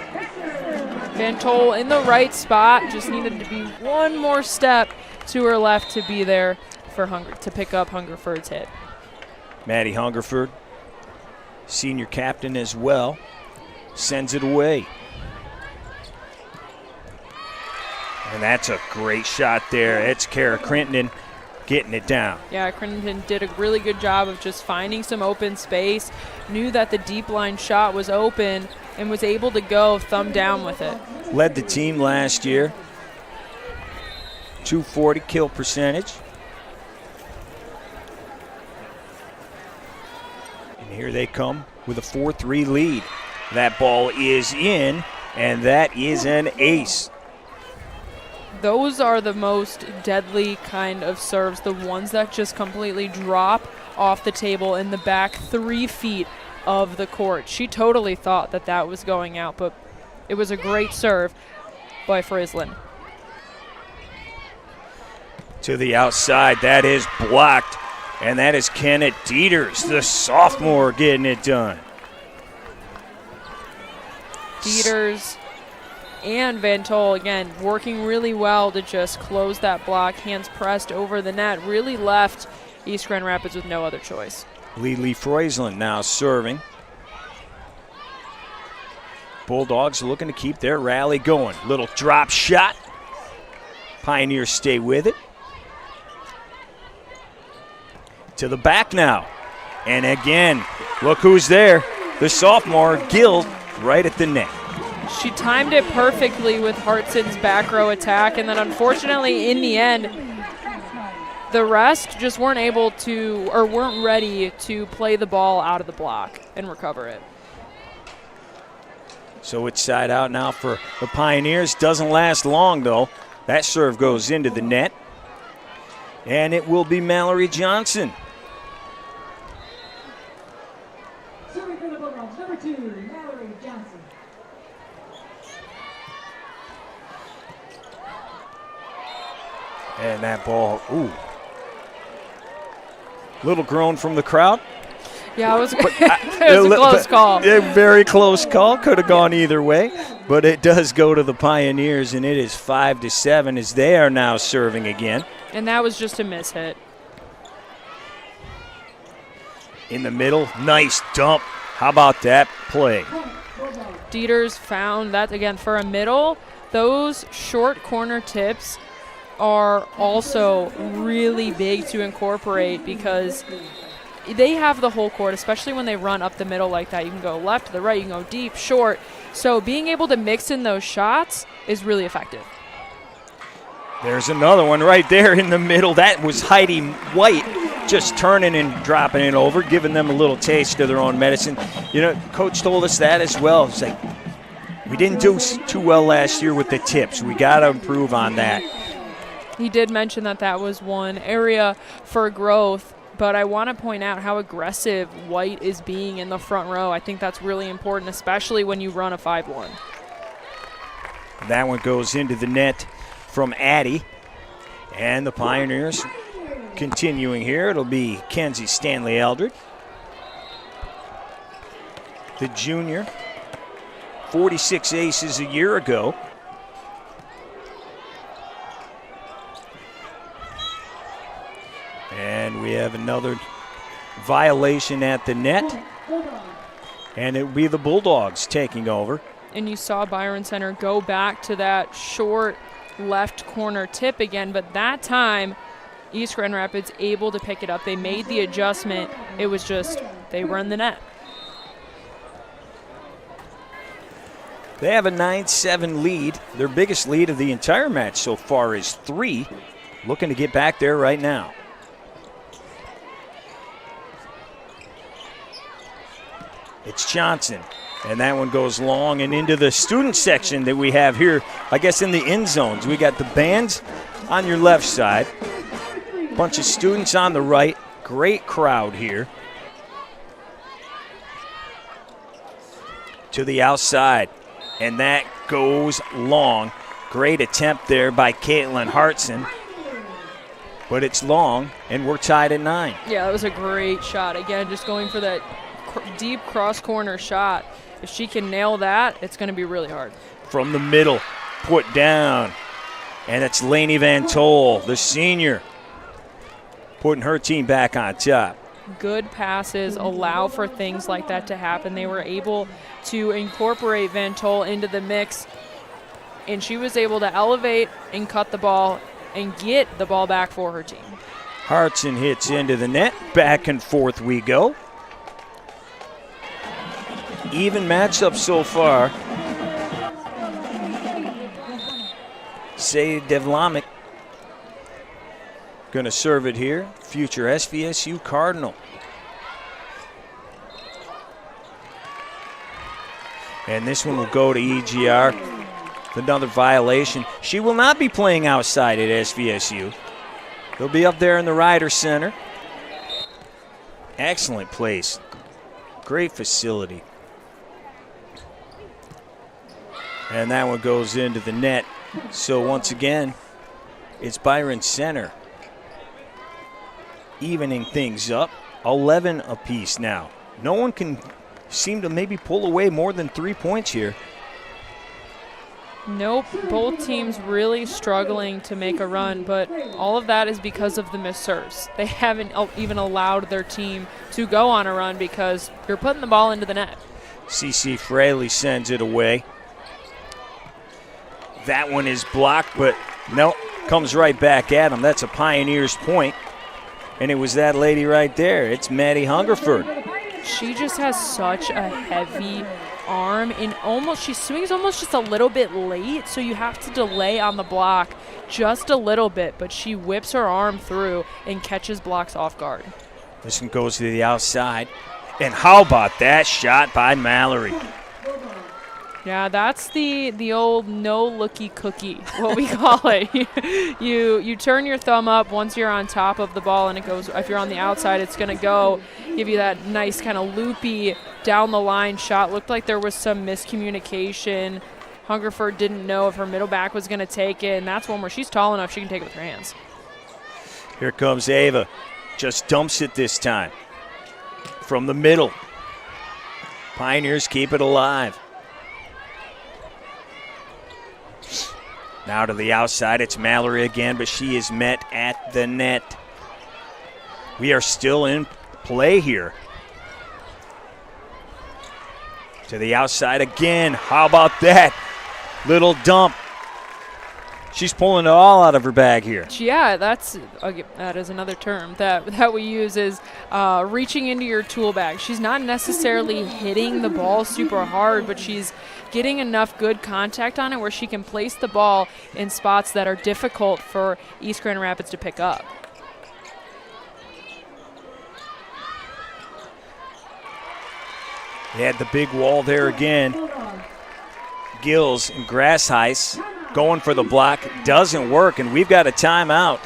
Speaker 3: Van Tol in the right spot, just needed to be one more step to her left to be there for to pick up Hungerford's hit.
Speaker 2: Maddie Hungerford, senior captain as well, sends it away. And that's a great shot there. It's Kara Crittenden getting it down.
Speaker 3: Yeah, Crittenden did a really good job of just finding some open space, knew that the deep line shot was open, and was able to go thumb down with it.
Speaker 2: Led the team last year. 240 kill percentage. And here they come with a 4-3 lead. That ball is in, and that is an ace.
Speaker 3: Those are the most deadly kind of serves, the ones that just completely drop off the table in the back 3 feet of the court. She totally thought that that was going out, but it was a great serve by Frislin.
Speaker 2: To the outside, that is blocked, and that is Kenneth Dieters, the sophomore, getting it done.
Speaker 3: Dieters and Van Tol, again, working really well to just close that block. Hands pressed over the net, really left East Grand Rapids with no other choice.
Speaker 2: Lee Friesland now serving. Bulldogs looking to keep their rally going. Little drop shot. Pioneers stay with it. To the back now. And again, look who's there. The sophomore, Gill, right at the net.
Speaker 3: She timed it perfectly with Hartson's back row attack, and then unfortunately in the end, the rest just weren't able to, or weren't ready to play the ball out of the block and recover it.
Speaker 2: So it's side out now for the Pioneers. Doesn't last long though. That serve goes into the net. And it will be Mallory Johnson.
Speaker 6: Serving for the Bulldogs, number 2, Mallory Johnson.
Speaker 2: And that ball, ooh. Little groan from the crowd.
Speaker 3: Yeah, it was, it was a close call.
Speaker 2: A very close call. Could have gone either way. But it does go to the Pioneers, and it is 5-7 as they are now serving again.
Speaker 3: And that was just a miss hit.
Speaker 2: In the middle, nice dump. How about that play?
Speaker 3: Dieters found that, again, for a middle, those short corner tips are also really big to incorporate because they have the whole court, especially when they run up the middle like that. You can go left to the right, you can go deep, short. So being able to mix in those shots is really effective.
Speaker 2: There's another one right there in the middle. That was Heidi White just turning and dropping it over, giving them a little taste of their own medicine. You know, Coach told us that as well. It's like, we didn't do too well last year with the tips. We got to improve on that.
Speaker 3: He did mention that that was one area for growth, but I want to point out how aggressive White is being in the front row. I think that's really important, especially when you run a 5-1.
Speaker 2: That one goes into the net from Addie. And the Pioneers continuing here. It'll be Kenzie Stanley Eldred, the junior, 46 aces a year ago. And we have another violation at the net. And it will be the Bulldogs taking over.
Speaker 3: And you saw Byron Center go back to that short left corner tip again, but that time East Grand Rapids able to pick it up. They made the adjustment. It was just they were in the net.
Speaker 2: They have a 9-7 lead. Their biggest lead of the entire match so far is 3. Looking to get back there right now. It's Johnson, and that one goes long and into the student section that we have here, I guess in the end zones. We got the bands on your left side, bunch of students on the right, great crowd here. to the outside, and that goes long. Great attempt there by Caitlin Hartson, but it's long, and we're tied at 9.
Speaker 3: Yeah, that was a great shot. Again, just going for that deep cross-corner shot. If she can nail that, it's going to be really hard.
Speaker 2: From the middle, put down, and it's Lainey Van Tol, the senior, putting her team back on top.
Speaker 3: Good passes allow for things like that to happen. They were able to incorporate Van Tol into the mix, and she was able to elevate and cut the ball and get the ball back for her team.
Speaker 2: Hartson hits into the net. Back and forth we go. Even matchup so far. Say Devlamic going to serve it here. Future SVSU Cardinal. And this one will go to EGR. Another violation. She will not be playing outside at SVSU. They'll be up there in the Ryder Center. Excellent place. Great facility. And that one goes into the net. So once again, it's Byron Center evening things up. 11 apiece now. No one can seem to maybe pull away more than 3 points here.
Speaker 3: Nope, both teams really struggling to make a run, but all of that is because of the missed serves. They haven't even allowed their team to go on a run because you're putting the ball into the net.
Speaker 2: CC Fraley sends it away. That one is blocked, but no, comes right back at him. That's a Pioneers point, and it was that lady right there. It's Maddie Hungerford.
Speaker 3: She just has such a heavy arm, and she swings almost just a little bit late, so you have to delay on the block just a little bit, but she whips her arm through and catches blocks off guard.
Speaker 2: This one goes to the outside, and how about that shot by Mallory?
Speaker 3: Yeah, that's the old no-looky cookie, what we call it. You turn your thumb up once you're on top of the ball, and it goes. If you're on the outside, it's going to go, give you that nice kind of loopy down-the-line shot. Looked like there was some miscommunication. Hungerford didn't know if her middle back was going to take it, and that's one where she's tall enough she can take it with her hands.
Speaker 2: Here comes Ava. Just dumps it this time. From the middle. Pioneers keep it alive. Now to the outside, it's Mallory again, but she is met at the net. We are still in play here. To the outside again. How about that? Little dump. She's pulling it all out of her bag here.
Speaker 3: Yeah, that is another term that we use, is reaching into your tool bag. She's not necessarily hitting the ball super hard, but she's getting enough good contact on it where she can place the ball in spots that are difficult for East Grand Rapids to pick up.
Speaker 2: They had the big wall there again. Gills and Grassheis going for the block. Doesn't work, and we've got a timeout.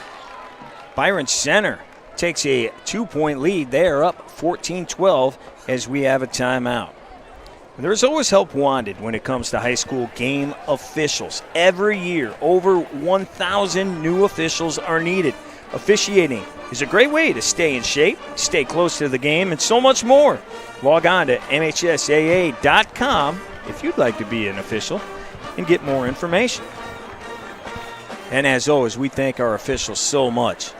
Speaker 2: Byron Center takes a 2-point lead. They are up 14-12 as we have a timeout. There's always help wanted when it comes to high school game officials. Every year, over 1,000 new officials are needed. Officiating is a great way to stay in shape, stay close to the game, and so much more. Log on to MHSAA.com if you'd like to be an official and get more information. And as always, we thank our officials so much.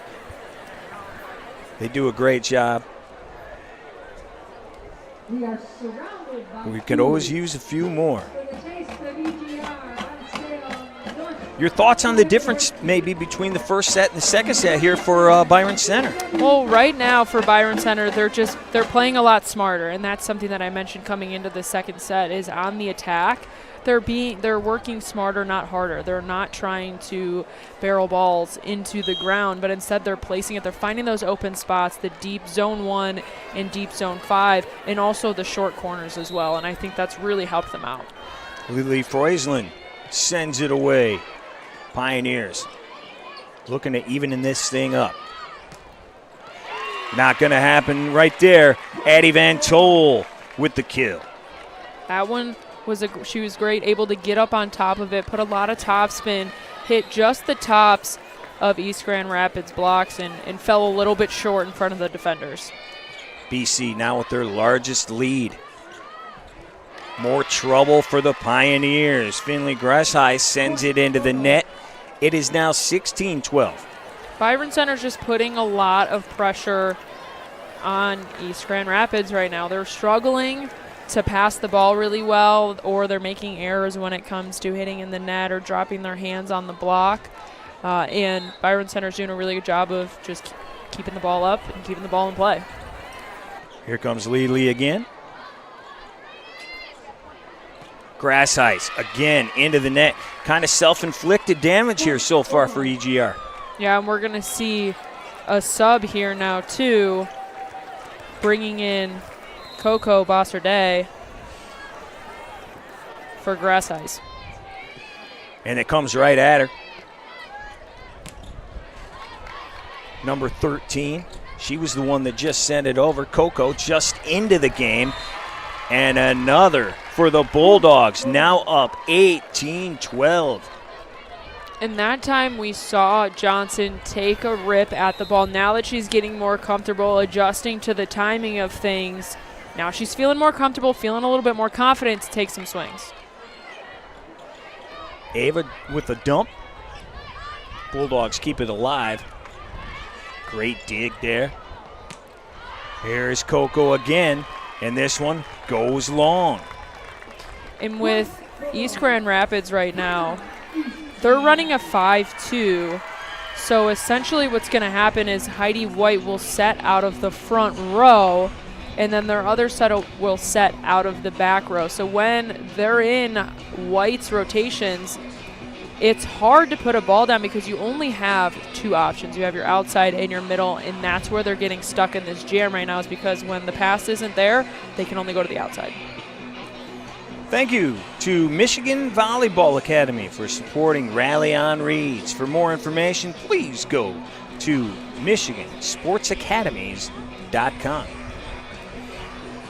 Speaker 2: They do a great job. We could always use a few more. Your thoughts on the difference maybe between the first set and the second set here for Byron Center?
Speaker 3: Well, right now for Byron Center, they're playing a lot smarter, and that's something that I mentioned coming into the second set is on the attack. They're working smarter, not harder. They're not trying to barrel balls into the ground, but instead they're placing it. They're finding those open spots, the deep zone 1 and deep zone 5, and also the short corners as well, and I think that's really helped them out.
Speaker 2: Lily Freusland sends it away. Pioneers looking to even this thing up. Not going to happen right there. Addie Van Tol with the kill.
Speaker 3: That one she was great, able to get up on top of it, put a lot of topspin, hit just the tops of East Grand Rapids blocks and fell a little bit short in front of the defenders.
Speaker 2: BC now with their largest lead. More trouble for the Pioneers. Finley Greshai sends it into the net. It is now 16-12.
Speaker 3: Byron Center's just putting a lot of pressure on East Grand Rapids right now. They're struggling to pass the ball really well, or they're making errors when it comes to hitting in the net or dropping their hands on the block. And Byron Center's doing a really good job of just keeping the ball up and keeping the ball in play.
Speaker 2: Here comes Lee again. Grass ice again into the net. Kind of self-inflicted damage here so far for EGR.
Speaker 3: Yeah, and we're going to see a sub here now, too, bringing in Coco Bossarday for Grass Ice.
Speaker 2: And it comes right at her. Number 13. She was the one that just sent it over. Coco just into the game. And another for the Bulldogs, now up 18-12.
Speaker 3: And that time we saw Johnson take a rip at the ball. Now that she's getting more comfortable, adjusting to the timing of things, now she's feeling more comfortable, feeling a little bit more confident to take some swings.
Speaker 2: Ava with the dump. Bulldogs keep it alive. Great dig there. Here's Coco again, and this one goes long.
Speaker 3: And with East Grand Rapids right now, they're running a 5-2. So essentially what's going to happen is Heidi White will set out of the front row, and then their other set will set out of the back row. So when they're in White's rotations, it's hard to put a ball down because you only have two options. You have your outside and your middle, and that's where they're getting stuck in this jam right now, is because when the pass isn't there, they can only go to the outside.
Speaker 2: Thank you to Michigan Volleyball Academy for supporting Rally on Reeds. For more information, please go to michigansportsacademies.com.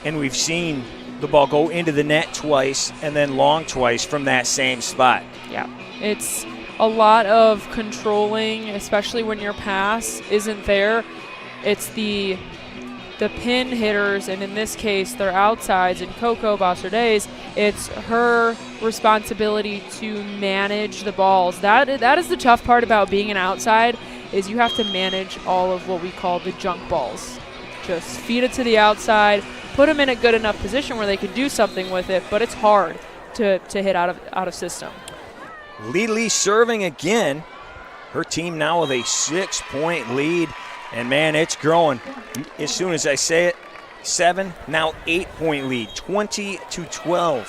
Speaker 2: And we've seen the ball go into the net twice and then long twice from that same spot.
Speaker 3: Yeah, it's a lot of controlling, especially when your pass isn't there. It's the pin hitters, and in this case, their outsides, and Coco Bossarday's, it's her responsibility to manage the balls. That is the tough part about being an outside, is you have to manage all of what we call the junk balls. Just feed it to the outside, put them in a good enough position where they can do something with it, but it's hard to hit out of system.
Speaker 2: Lee serving again. Her team now with a 6-point lead. And, man, it's growing. As soon as I say it, 7, now 8-point lead, 20-12.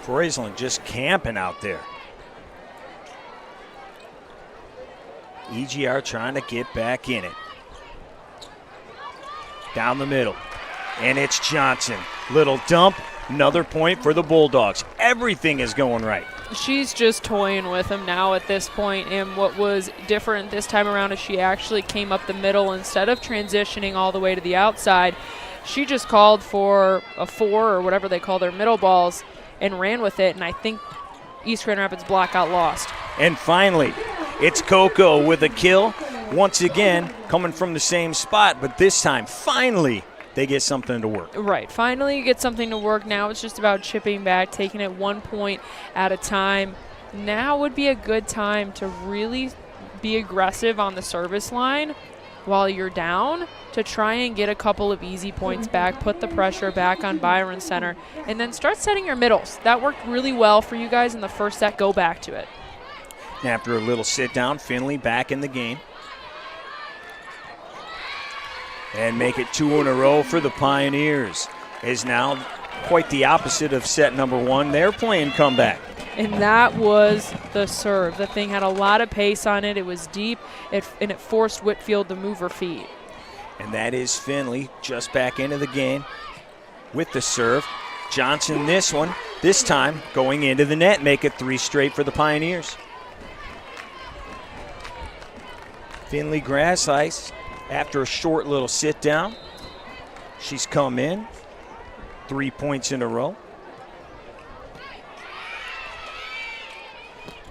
Speaker 2: Freisland just camping out there. EGR trying to get back in it. Down the middle. And it's Johnson. Little dump. Another point for the Bulldogs. Everything is going right.
Speaker 3: She's just toying with him now at this point, and what was different this time around is she actually came up the middle instead of transitioning all the way to the outside. She just called for a 4 or whatever they call their middle balls and ran with it, and I think East Grand Rapids block got lost.
Speaker 2: And finally, it's Coco with a kill. Once again, coming from the same spot, but this time, finally, they get something to work.
Speaker 3: Right. Finally, you get something to work. Now it's just about chipping back, taking it 1 point at a time. Now would be a good time to really be aggressive on the service line while you're down to try and get a couple of easy points back, put the pressure back on Byron Center, and then start setting your middles. That worked really well for you guys in the first set. Go back to it.
Speaker 2: After a little sit down, Finley back in the game. And make it 2 in a row for the Pioneers. Is now quite the opposite of set number 1. They're playing comeback.
Speaker 3: And that was the serve. The thing had a lot of pace on it. It was deep, and it forced Whitfield to move her feet.
Speaker 2: And that is Finley just back into the game with the serve. Johnson this time going into the net, make it 3 straight for the Pioneers. Finley Grass Ice, after a short little sit down, she's come in. 3 points in a row.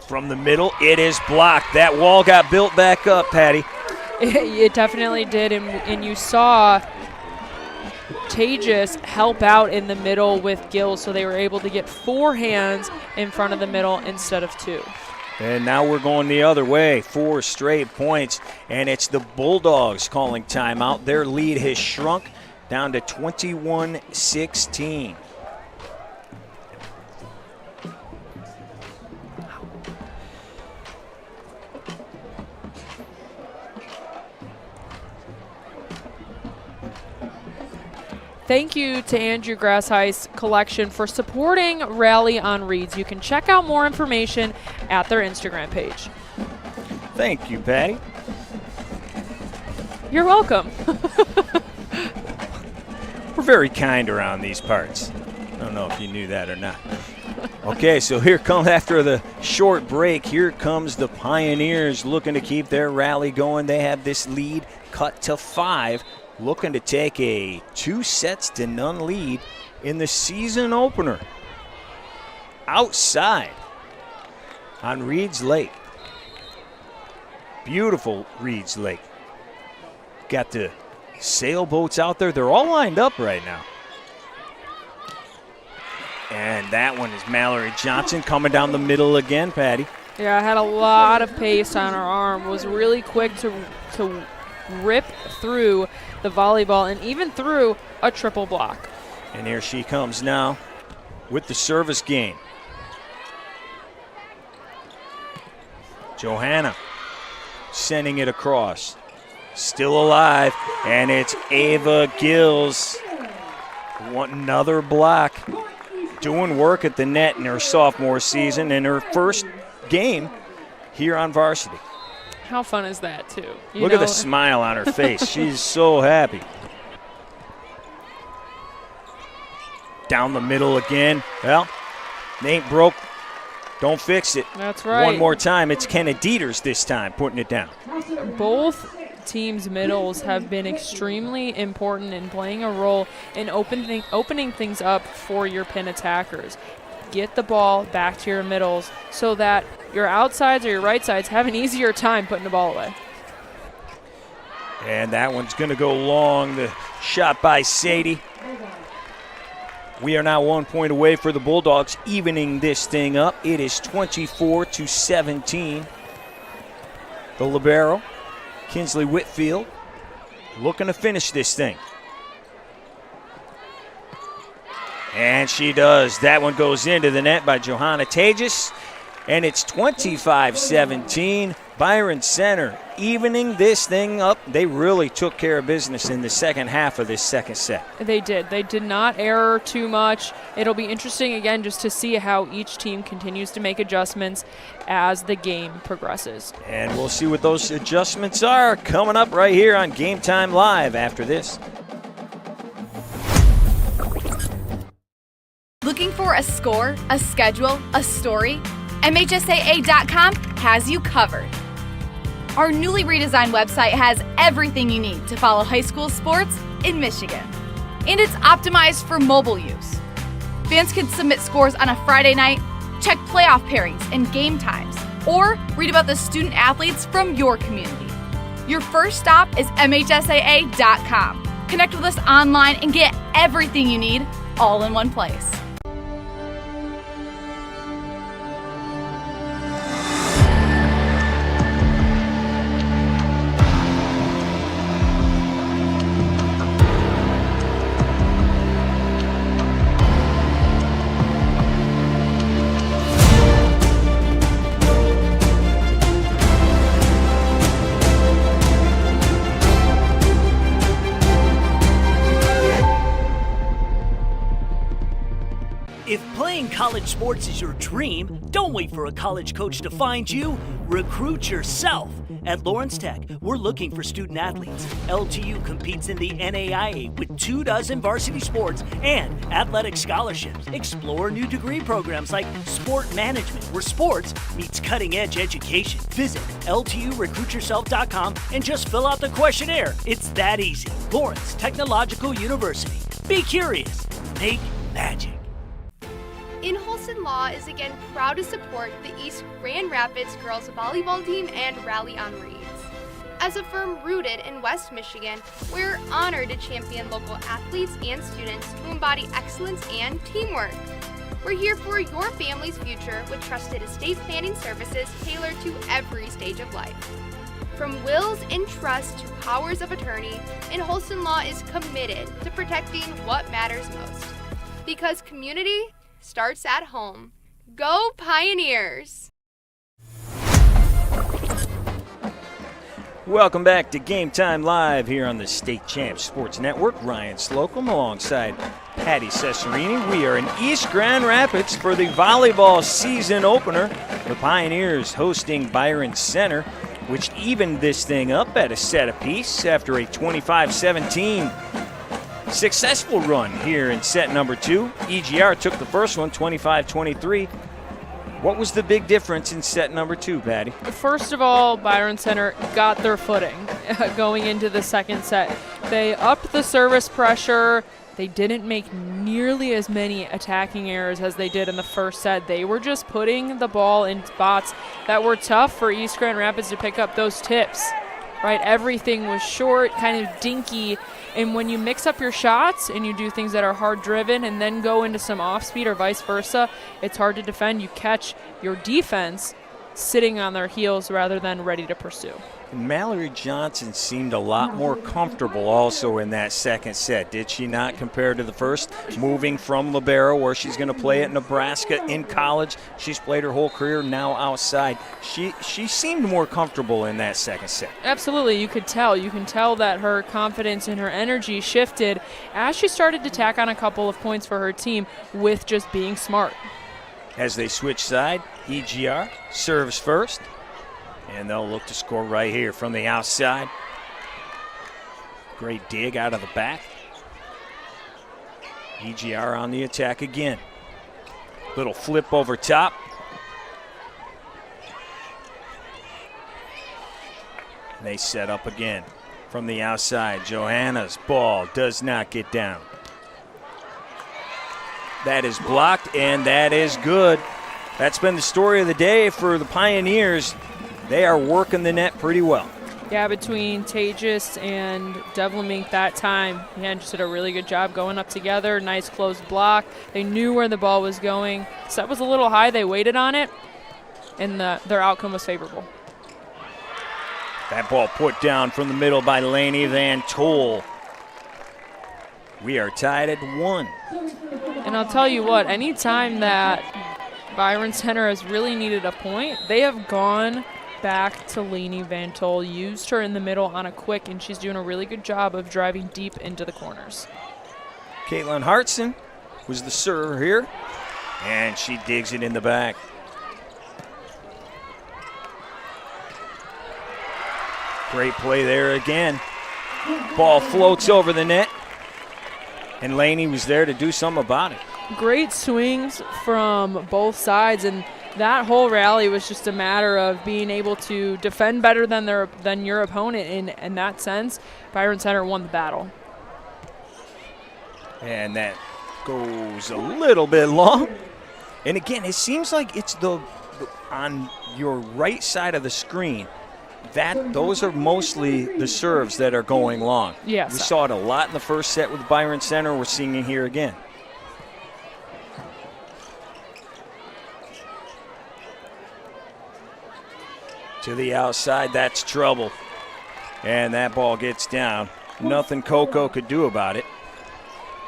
Speaker 2: From the middle, it is blocked. That wall got built back up, Patty.
Speaker 3: It definitely did, and you saw Tejas help out in the middle with Gill, so they were able to get 4 hands in front of the middle instead of 2.
Speaker 2: And now we're going the other way. 4 straight points, and it's the Bulldogs calling timeout. Their lead has shrunk down to 21-16.
Speaker 3: Thank you to Andrew Grassheiss Collection for supporting Rally on Reeds. You can check out more information at their Instagram page.
Speaker 2: Thank you, Patty.
Speaker 3: You're welcome.
Speaker 2: We're very kind around these parts. I don't know if you knew that or not. Okay, so here comes, after the short break, here comes the Pioneers looking to keep their rally going. They have this lead cut to 5. Looking to take a 2-0 lead in the season opener. Outside on Reeds Lake. Beautiful Reeds Lake. Got the sailboats out there. They're all lined up right now. And that one is Mallory Johnson coming down the middle again, Patty.
Speaker 3: Yeah, had a lot of pace on her arm. Was really quick to rip through the volleyball and even through a triple block.
Speaker 2: And here she comes now with the service game. Johanna sending it across. Still alive, and it's Ava Gills. Another block. Doing work at the net in her sophomore season and her first game here on varsity.
Speaker 3: How fun is that, too?
Speaker 2: Look at the smile on her face. She's so happy. Down the middle again. Well, they ain't broke. Don't fix it.
Speaker 3: That's right.
Speaker 2: One more time. It's Kenna Dieters this time putting it down.
Speaker 3: Both teams' middles have been extremely important in playing a role in opening things up for your pin attackers. Get the ball back to your middles so that your outsides or your right sides have an easier time putting the ball away.
Speaker 2: And that one's going to go long. The shot by Sadie. We are now 1 point away for the Bulldogs, evening this thing up. It is 24-17. The libero, Kinsley Whitfield, looking to finish this thing. And she does. That one goes into the net by Johanna Tejas. And it's 25-17. Byron Center evening this thing up. They really took care of business in the second half of this second set.
Speaker 3: They did. They did not err too much. It'll be interesting, again, just to see how each team continues to make adjustments as the game progresses.
Speaker 2: And we'll see what those adjustments are coming up right here on Game Time Live after this.
Speaker 5: Looking for a score, a schedule, a story? MHSAA.com has you covered. Our newly redesigned website has everything you need to follow high school sports in Michigan. And it's optimized for mobile use. Fans can submit scores on a Friday night, check playoff pairings and game times, or read about the student athletes from your community. Your first stop is MHSAA.com. Connect with us online and get everything you need all in one place.
Speaker 4: If playing college sports is your dream, don't wait for a college coach to find you. Recruit yourself At Lawrence Tech, we're looking for student athletes. LTU competes in the NAIA with 24 varsity sports and athletic scholarships. Explore new degree programs like sport management, where sports meets cutting-edge education. Visit LTURecruitYourself.com and just fill out the questionnaire. It's that easy. Lawrence Technological University. Be curious. Make magic.
Speaker 1: Inholson Law is again proud to support the East Grand Rapids girls volleyball team and Rally on Reeds. As a firm rooted in West Michigan, we're honored to champion local athletes and students who embody excellence and teamwork. We're here for your family's future with trusted estate planning services tailored to every stage of life. From wills and trusts to powers of attorney, Inholson Law is committed to protecting what matters most. Because community starts at home. Go Pioneers!
Speaker 2: Welcome back to Game Time Live here on the State Champs Sports Network. Ryan Slocum alongside Patty Cesarini. We are in East Grand Rapids for the volleyball season opener. The Pioneers hosting Byron Center, which evened this thing up at a set apiece after a 25-17 successful run here in set number 2. EGR took the first one, 25-23. What was the big difference in set number 2, Patty?
Speaker 3: First of all, Byron Center got their footing going into the second set. They upped the service pressure. They didn't make nearly as many attacking errors as they did in the first set. They were just putting the ball in spots that were tough for East Grand Rapids to pick up those tips. Right, everything was short, kind of dinky, and when you mix up your shots and you do things that are hard driven and then go into some off speed or vice versa, it's hard to defend. You catch your defense sitting on their heels rather than ready to pursue.
Speaker 2: Mallory Johnson seemed a lot more comfortable also in that second set, did she not, compared to the first? Moving from libero, where she's going to play at Nebraska in college. She's played her whole career now outside. She seemed more comfortable in that second set.
Speaker 3: Absolutely, you could tell. You can tell that her confidence and her energy shifted as she started to tack on a couple of points for her team with just being smart.
Speaker 2: As they switch side, EGR serves first. And they'll look to score right here from the outside. Great dig out of the back. EGR on the attack again. Little flip over top. They set up again from the outside. Johanna's ball does not get down. That is blocked, and that is good. That's been the story of the day for the Pioneers. They are working the net pretty well.
Speaker 3: Yeah, between Tejas and Devlin that time, again, just did a really good job going up together. Nice closed block. They knew where the ball was going. Set was a little high. They waited on it, and their outcome was favorable.
Speaker 2: That ball put down from the middle by Lainey Van Tol. We are tied at 1.
Speaker 3: And I'll tell you what, anytime that Byron Center has really needed a point, they have gone back to Lainey Van Tol, used her in the middle on a quick, and she's doing a really good job of driving deep into the corners.
Speaker 2: Caitlin Hartson was the server here, and she digs it in the back. Great play there again. Ball floats over the net, and Lainey was there to do something about it.
Speaker 3: Great swings from both sides, and that whole rally was just a matter of being able to defend better than your opponent. In that sense, Byron Center won the battle. And
Speaker 2: that goes a little bit long. And again, it seems like it's on your right side of the screen. Those are mostly the serves that are going long.
Speaker 3: Yes.
Speaker 2: We saw it a lot in the first set with Byron Center. We're seeing it here again. To the outside, that's trouble. And that ball gets down. Nothing Coco could do about it.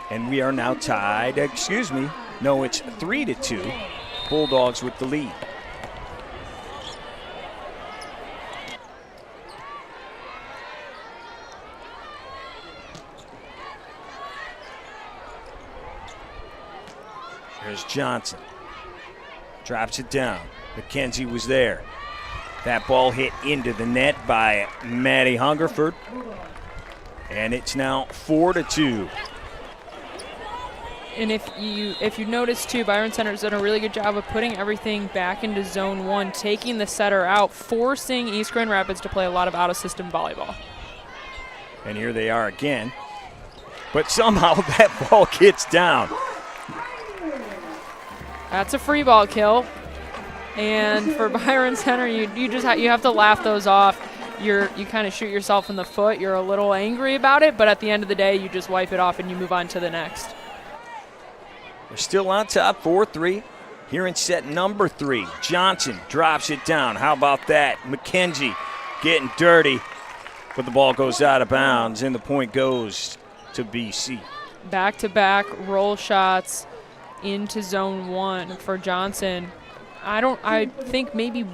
Speaker 2: And we are now tied. Excuse me. No, it's 3-2. Bulldogs with the lead. Here's Johnson. Drops it down. McKenzie was there. That ball hit into the net by Maddie Hungerford. And it's now 4-2.
Speaker 3: And if you notice too, Byron Center's done a really good job of putting everything back into zone 1, taking the setter out, forcing East Grand Rapids to play a lot of out-of-system volleyball.
Speaker 2: And here they are again. But somehow that ball gets down.
Speaker 3: That's a free ball kill. And for Byron Center, you have to laugh those off. You kind of shoot yourself in the foot. You're a little angry about it, but at the end of the day, you just wipe it off and you move on to the next.
Speaker 2: They're still on top, 4-3. Here in set number 3, Johnson drops it down. How about that? McKenzie getting dirty, but the ball goes out of bounds, and the point goes to BC.
Speaker 3: Back-to-back roll shots into zone 1 for Johnson. I think maybe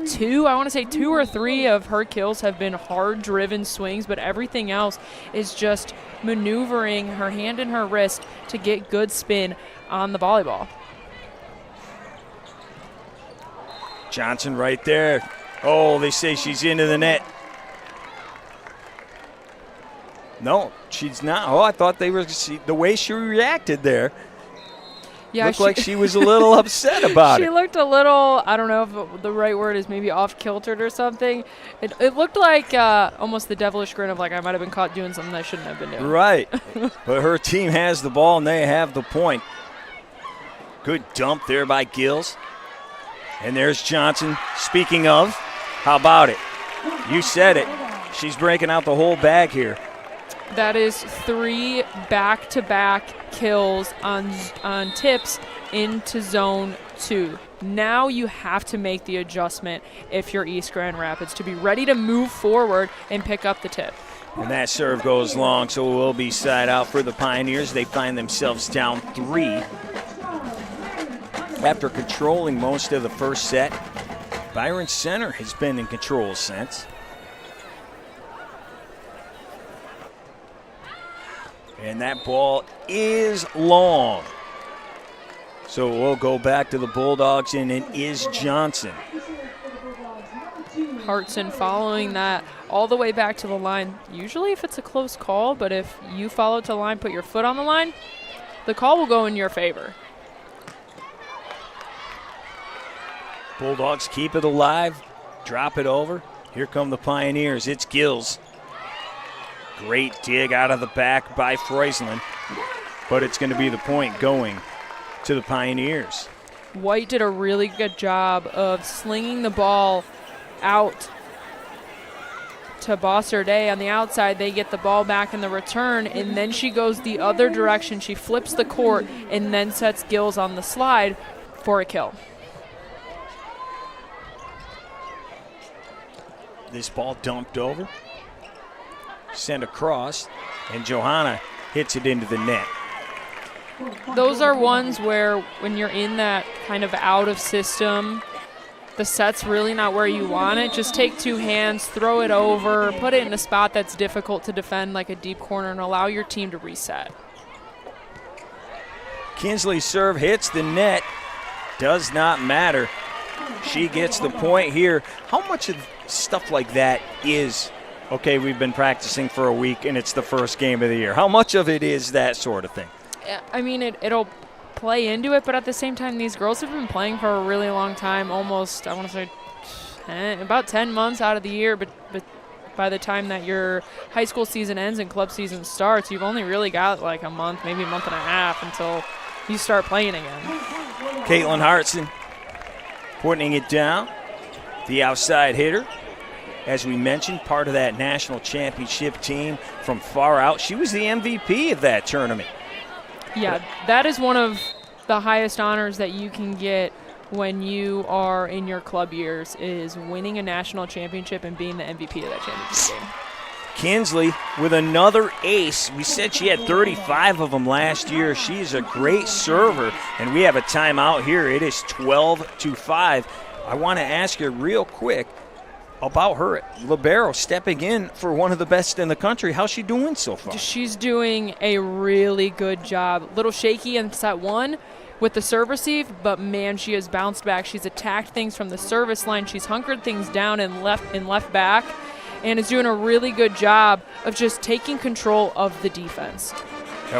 Speaker 3: two or three of her kills have been hard-driven swings, but everything else is just maneuvering her hand and her wrist to get good spin on the volleyball.
Speaker 2: Johnson right there. Oh, they say she's into the net. No, she's not. Oh, I thought they were. The way she reacted there.
Speaker 3: Yeah,
Speaker 2: looked like she was a little upset about it.
Speaker 3: She looked a little, I don't know if the right word is maybe off-kiltered or something. It looked like almost the devilish grin of like I might have been caught doing something I shouldn't have been doing.
Speaker 2: Right. But her team has the ball and they have the point. Good dump there by Gills. And there's Johnson. Speaking of, how about it? You said it. She's breaking out the whole bag here.
Speaker 3: That is 3 back-to-back kills on tips into zone 2. Now you have to make the adjustment if you're East Grand Rapids to be ready to move forward and pick up the tip.
Speaker 2: And that serve goes long, so it will be side out for the Pioneers. They find themselves down 3. After controlling most of the first set, Byron Center has been in control since. And that ball is long. So we'll go back to the Bulldogs, and it is Johnson.
Speaker 3: Hartson following that all the way back to the line. Usually if it's a close call, but if you follow to the line, put your foot on the line, the call will go in your favor.
Speaker 2: Bulldogs keep it alive, drop it over. Here come the Pioneers. It's Gills. Great dig out of the back by Freusland, but it's going to be the point going to the Pioneers.
Speaker 3: White did a really good job of slinging the ball out to Bossardet on the outside. They get the ball back in the return, and then she goes the other direction. She flips the court and then sets Gills on the slide for a kill.
Speaker 2: This ball dumped over, sent across, and Johanna hits it into the net.
Speaker 3: Those are ones where when you're in that kind of out of system, the set's really not where you want it. Just take 2 hands, throw it over, put it in a spot that's difficult to defend like a deep corner and allow your team to reset.
Speaker 2: Kinsley's serve hits the net. Does not matter. She gets the point here. How much of stuff like that is, okay, we've been practicing for a week and it's the first game of the year? How much of it is that sort of thing?
Speaker 3: I mean, it'll play into it, but at the same time, these girls have been playing for a really long time, almost, I want to say, about 10 months out of the year, but by the time that your high school season ends and club season starts, you've only really got like a month, maybe a month and a half until you start playing again.
Speaker 2: Caitlin Hartson putting it down. The outside hitter, as we mentioned, part of that national championship team from far out. She was the MVP of that tournament.
Speaker 3: Yeah, that is one of the highest honors that you can get when you are in your club years, is winning a national championship and being the MVP of that championship game.
Speaker 2: Kinsley with another ace. We said she had 35 of them last year. She's a great server, and we have a timeout here. It is 12-5. I want to ask you real quick about her libero stepping in for one of the best in the country. How's she doing so far?
Speaker 3: She's doing a really good job. Little shaky in set 1, with the serve receive, but man, she has bounced back. She's attacked things from the service line. She's hunkered things down and left back, and is doing a really good job of just taking control of the defense.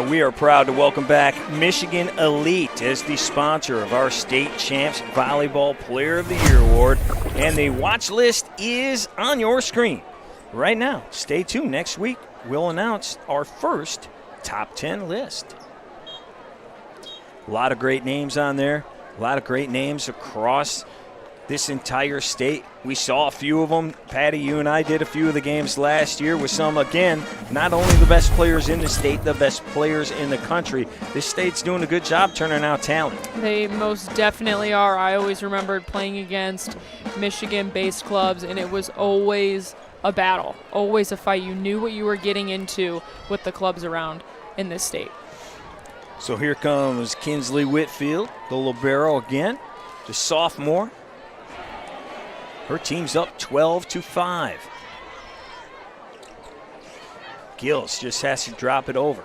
Speaker 2: We are proud to welcome back Michigan Elite as the sponsor of our State Champs Volleyball Player of the Year Award, and the watch list is on your screen right now. Stay tuned. Next week, we'll announce our first top 10 list. A lot of great names on there, a lot of great names across this entire state. We saw a few of them. Patty, you and I did a few of the games last year with some, again, not only the best players in the state, the best players in the country. This state's doing a good job turning out talent.
Speaker 3: They most definitely are. I always remembered playing against Michigan-based clubs, and it was always a battle, always a fight. You knew what you were getting into with the clubs around in this state.
Speaker 2: So here comes Kinsley Whitfield, the libero again, the sophomore. Her team's up 12-5. Gills just has to drop it over.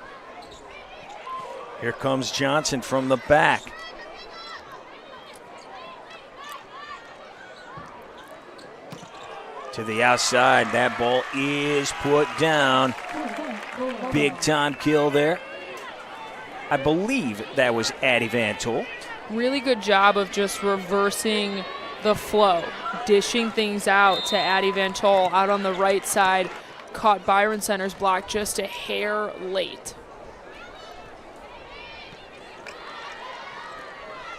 Speaker 2: Here comes Johnson from the back. To the outside, that ball is put down. Big time kill there. I believe that was Addie Van Tol.
Speaker 3: Really good job of just reversing the flow, dishing things out to Addie Van Tol out on the right side. Caught Byron Center's block just a hair late.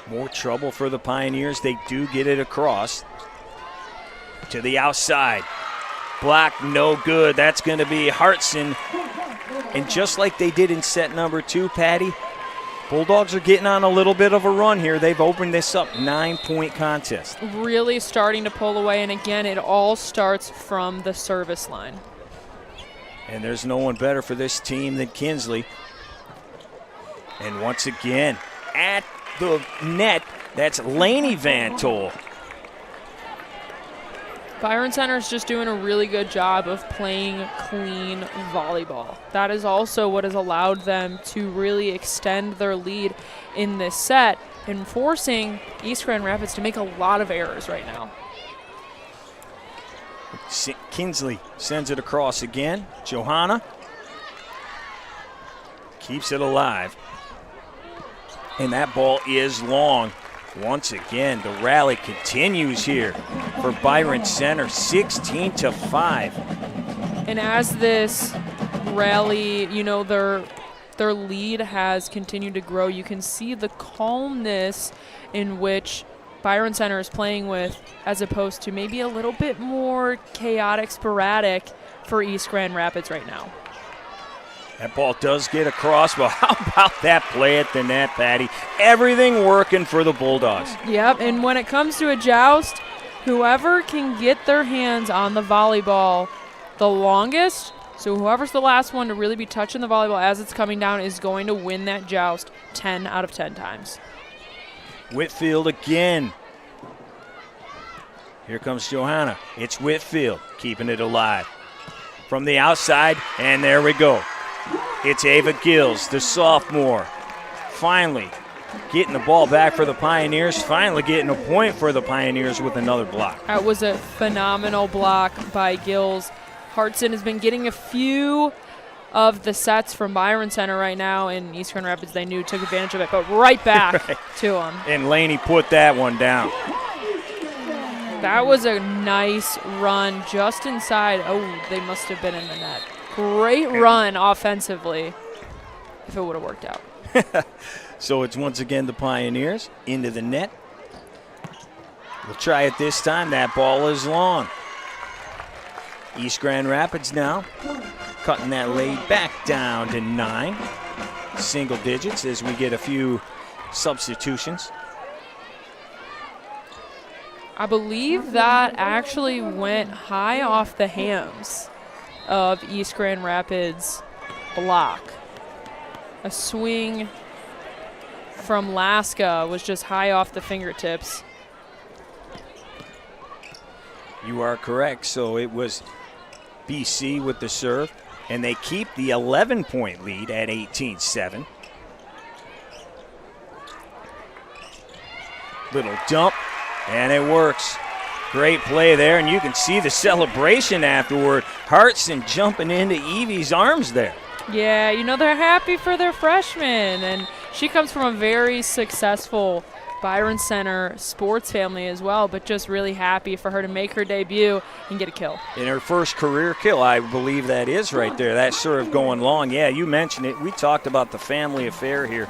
Speaker 2: More trouble for the Pioneers. They do get it across. To the outside. Block no good. That's going to be Hartson. And just like they did in set number 2, Patty, Bulldogs are getting on a little bit of a run here. They've opened this up, 9-point contest.
Speaker 3: Really starting to pull away, and again, it all starts from the service line.
Speaker 2: And there's no one better for this team than Kinsley. And once again, at the net, that's Lainey Van Tol.
Speaker 3: Byron Center is just doing a really good job of playing clean volleyball. That is also what has allowed them to really extend their lead in this set and forcing East Grand Rapids to make a lot of errors right now.
Speaker 2: Kinsley sends it across again. Johanna keeps it alive. And that ball is long. Once again, the rally continues here for Byron Center, 16-5.
Speaker 3: And as this rally, you know, their lead has continued to grow, you can see the calmness in which Byron Center is playing with, as opposed to maybe a little bit more chaotic, sporadic for East Grand Rapids right now.
Speaker 2: That ball does get across, but how about that play at the net, Patty? Everything working for the Bulldogs.
Speaker 3: Yep, and when it comes to a joust, whoever can get their hands on the volleyball the longest, so whoever's the last one to really be touching the volleyball as it's coming down is going to win that joust 10 out of 10 times.
Speaker 2: Whitfield again. Here comes Johanna. It's Whitfield keeping it alive. From the outside, and there we go. It's Ava Gills, the sophomore, finally getting the ball back for the Pioneers, finally getting a point for the Pioneers with another block.
Speaker 3: That was a phenomenal block by Gills. Hartson has been getting a few of the sets from Byron Center right now, and East Grand Rapids, they knew, took advantage of it, but right back to him.
Speaker 2: And Laney put that one down.
Speaker 3: That was a nice run just inside. Oh, they must have been in the net. Great run offensively, if it would have worked out.
Speaker 2: So it's once again the Pioneers into the net. We'll try it this time. That ball is long. East Grand Rapids now cutting that lead back down to 9. Single digits as we get a few substitutions.
Speaker 3: I believe that actually went high off the hams of East Grand Rapids block. A swing from Laska was just high off the fingertips.
Speaker 2: You are correct. So it was BC with the serve, and they keep the 11-point lead at 18-7. Little dump, and it works. Great play there, and you can see the celebration afterward. Hartson jumping into Evie's arms there.
Speaker 3: Yeah, you know, they're happy for their freshman, and she comes from a very successful Byron Center sports family as well, but just really happy for her to make her debut and get a kill.
Speaker 2: In her first career kill, I believe that is right there. That serve going long. Yeah, you mentioned it. We talked about the family affair here.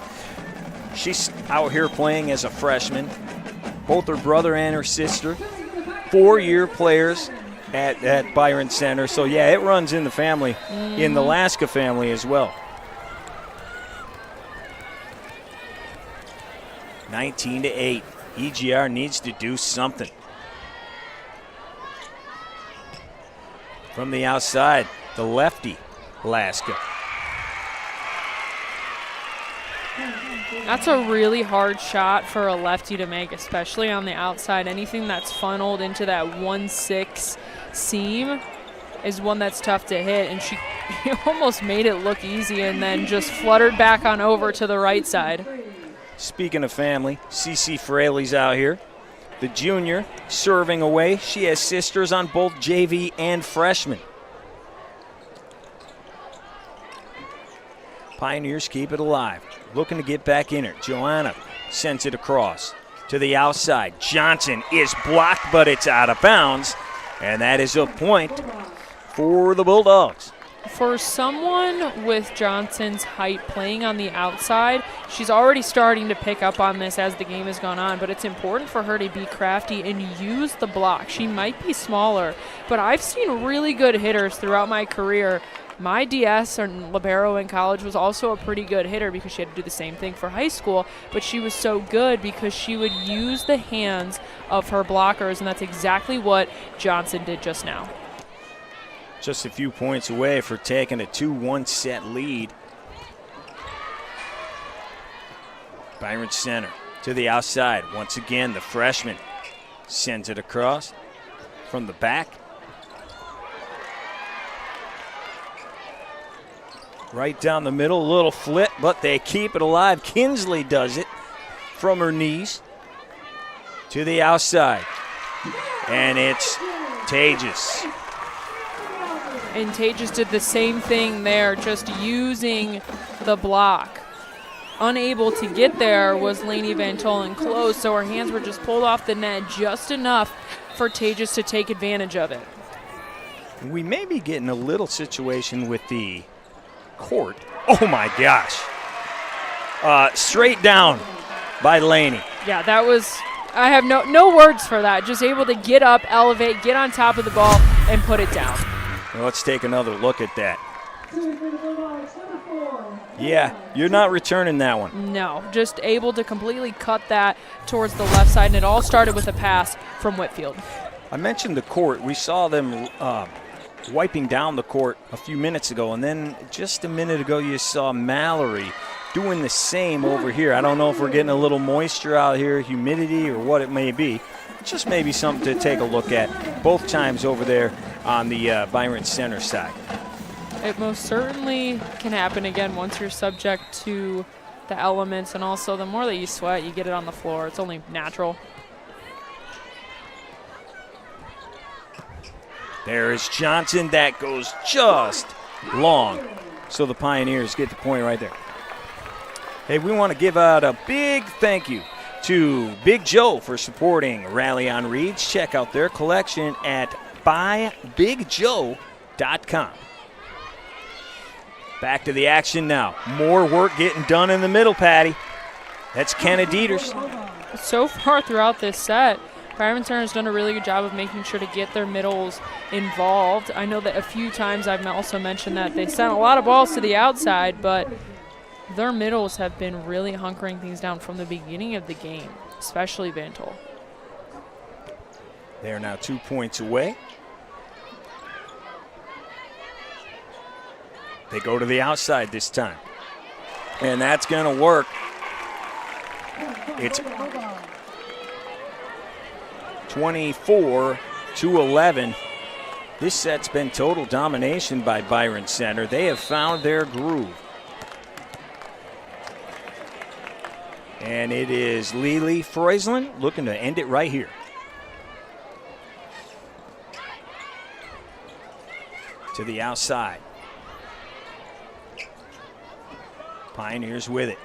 Speaker 2: She's out here playing as a freshman. Both her brother and her sister, 4-year players at Byron Center. So, yeah, it runs in the family, in the Laska family as well. 19-8. EGR needs to do something. From the outside, the lefty, Laska.
Speaker 3: That's a really hard shot for a lefty to make, especially on the outside. Anything that's funneled into that 1-6 seam is one that's tough to hit, and she almost made it look easy and then just fluttered back on over to the right side.
Speaker 2: Speaking of family, Cece Fraley's out here. The junior serving away. She has sisters on both JV and freshman. Pioneers keep it alive. Looking to get back in it. Joanna sends it across to the outside. Johnson is blocked, but it's out of bounds. And that is a point for the Bulldogs.
Speaker 3: For someone with Johnson's height playing on the outside, she's already starting to pick up on this as the game has gone on, but it's important for her to be crafty and use the block. She might be smaller, but I've seen really good hitters throughout my career. My DS or libero in college was also a pretty good hitter because she had to do the same thing for high school, but she was so good because she would use the hands of her blockers, and that's exactly what Johnson did just now.
Speaker 2: Just a few points away for taking a 2-1 set lead. Byron Center to the outside. Once again, the freshman sends it across from the back. Right down the middle, a little flip, but they keep it alive. Kinsley does it from her knees to the outside. And it's Tages.
Speaker 3: And Tages did the same thing there, just using the block. Unable to get there was Lainey Van Tolen close, so her hands were just pulled off the net just enough for Tages to take advantage of it.
Speaker 2: We may be getting a little situation with the court. Oh my gosh. Straight down by Lainey.
Speaker 3: Yeah, that was, I have no words for that. Just able to get up, elevate, get on top of the ball, and put it down.
Speaker 2: Well, let's take another look at that. Yeah, you're not returning that one.
Speaker 3: No, just able to completely cut that towards the left side, and it all started with a pass from Whitfield.
Speaker 2: I mentioned the court. We saw them wiping down the court a few minutes ago, and then just a minute ago you saw Mallory doing the same over here. I don't know if we're getting a little moisture out here, humidity, or what it may be. Just maybe something to take a look at both times over there on the Byron Center side.
Speaker 3: It most certainly can happen again once you're subject to the elements, and also the more that you sweat, you get it on the floor. It's only natural.
Speaker 2: There is Johnson. That goes just long. So the Pioneers get the point right there. Hey, we want to give out a big thank you to Big Joe for supporting Rally on Reeds. Check out their collection at buybigjoe.com. Back to the action now. More work getting done in the middle, Patty. That's Kenna Dieters.
Speaker 3: So far throughout this set, Byron Center has done a really good job of making sure to get their middles involved. I know that a few times I've also mentioned that they sent a lot of balls to the outside, but their middles have been really hunkering things down from the beginning of the game, especially Vantel.
Speaker 2: They're now 2 points away. They go to the outside this time. And that's going to work. It's 24-11. This set's been total domination by Byron Center. They have found their groove. And it is Lily Freuslin looking to end it right here. To the outside. Pioneers with it.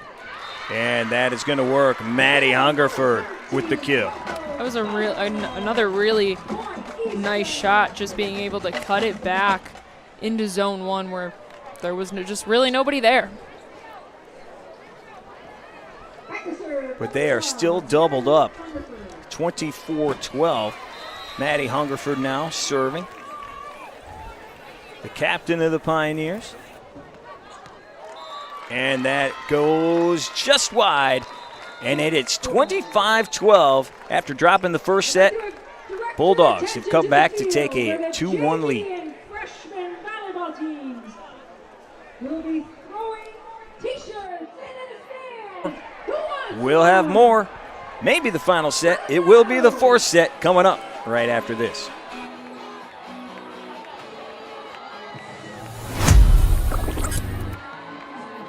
Speaker 2: And that is going to work. Maddie Hungerford with the kill.
Speaker 3: That was another really nice shot, just being able to cut it back into zone one where there was just really nobody there.
Speaker 2: But they are still doubled up. 24-12. Maddie Hungerford now serving. The captain of the Pioneers. And that goes just wide. And it's 25-12 after dropping the first set. Bulldogs have come back to take a 2-1 lead.
Speaker 6: Freshman volleyball teams will be throwing t-shirts in the stands.
Speaker 2: We'll have more. Maybe the final set. It will be the fourth set coming up right after this.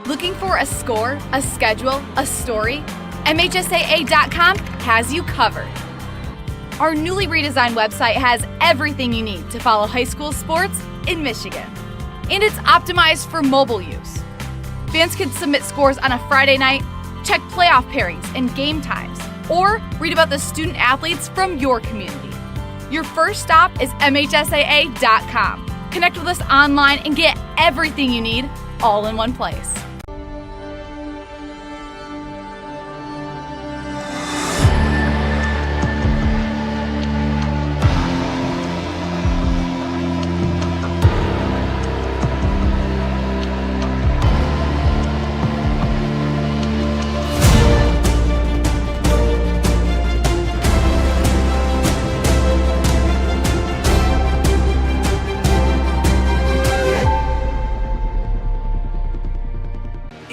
Speaker 5: Looking for a score, a schedule, a story? MHSAA.com has you covered. Our newly redesigned website has everything you need to follow high school sports in Michigan. And it's optimized for mobile use. Fans can submit scores on a Friday night, check playoff pairings and game times, or read about the student athletes from your community. Your first stop is MHSAA.com. Connect with us online and get everything you need all in one place.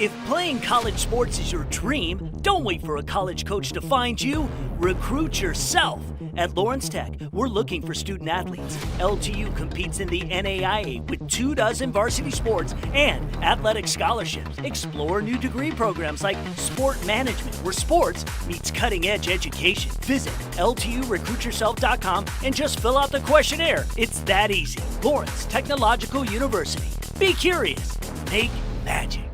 Speaker 4: If playing college sports is your dream, don't wait for a college coach to find you. Recruit yourself. At Lawrence Tech, we're looking for student athletes. LTU competes in the NAIA with 24 varsity sports and athletic scholarships. Explore new degree programs like sport management, where sports meets cutting-edge education. Visit LTURecruitYourself.com and just fill out the questionnaire. It's that easy. Lawrence Technological University. Be curious. Make magic.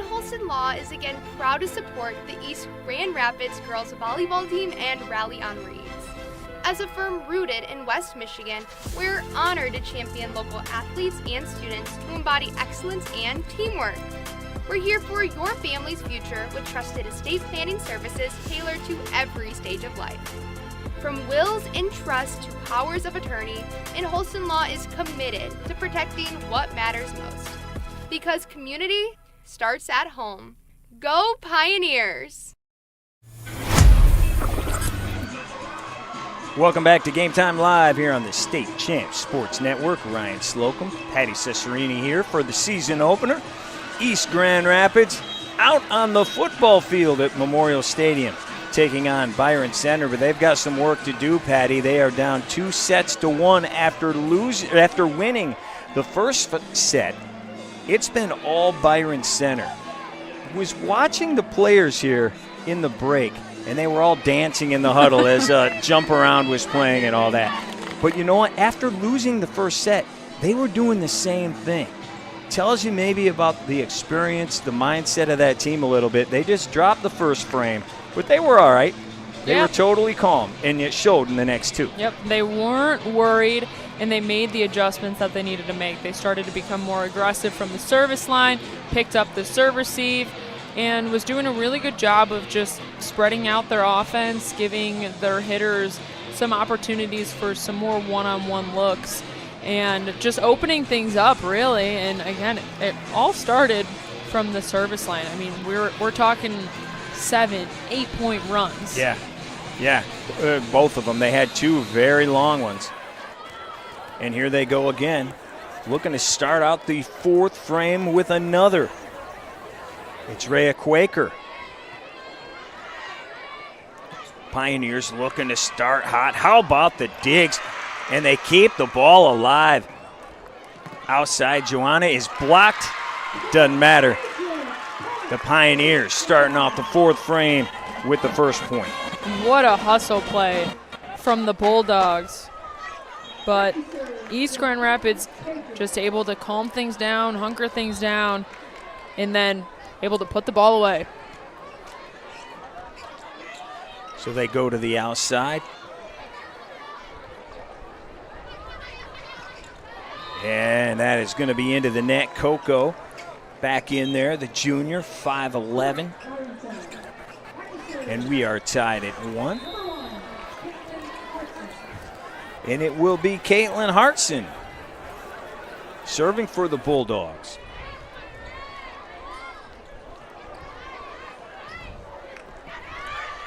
Speaker 1: Holston Law is again proud to support the East Grand Rapids girls volleyball team and Rally on Reeds. As a firm rooted in West Michigan, we're honored to champion local athletes and students who embody excellence and teamwork. We're here for your family's future with trusted estate planning services tailored to every stage of life. From wills and trusts to powers of attorney, Holston Law is committed to protecting what matters most. Because community starts at home. Go Pioneers!
Speaker 2: Welcome back to Game Time Live here on the State Champs Sports Network. Ryan Slocum, Patty Cesarini here for the season opener. East Grand Rapids out on the football field at Memorial Stadium taking on Byron Center, but they've got some work to do, Patty. They are down 2-1 after winning the first set. It's been all Byron Center. I was watching the players here in the break, and they were all dancing in the huddle as Jump Around was playing and all that. But you know what? After losing the first set, they were doing the same thing. Tells you maybe about the experience, the mindset of that team a little bit. They just dropped the first frame, but they were all right. They were totally calm, and it showed in the next two.
Speaker 3: Yep, they weren't worried, and they made the adjustments that they needed to make. They started to become more aggressive from the service line, picked up the serve receive, and was doing a really good job of just spreading out their offense, giving their hitters some opportunities for some more one-on-one looks, and just opening things up, really. And again, it all started from the service line. I mean, we're talking 7-8 point runs.
Speaker 2: Yeah, both of them. They had two very long ones. And here they go again, looking to start out the fourth frame with another. It's Rhea Quaker. Pioneers looking to start hot. How about the digs? And they keep the ball alive. Outside, Joanna is blocked. Doesn't matter. The Pioneers starting off the fourth frame with the first point.
Speaker 3: What a hustle play from the Bulldogs. But East Grand Rapids just able to calm things down, hunker things down, and then able to put the ball away.
Speaker 2: So they go to the outside. And that is going to be into the net. Coco back in there, the junior, 5'11". And we are tied at 1. And it will be Caitlin Hartson serving for the Bulldogs.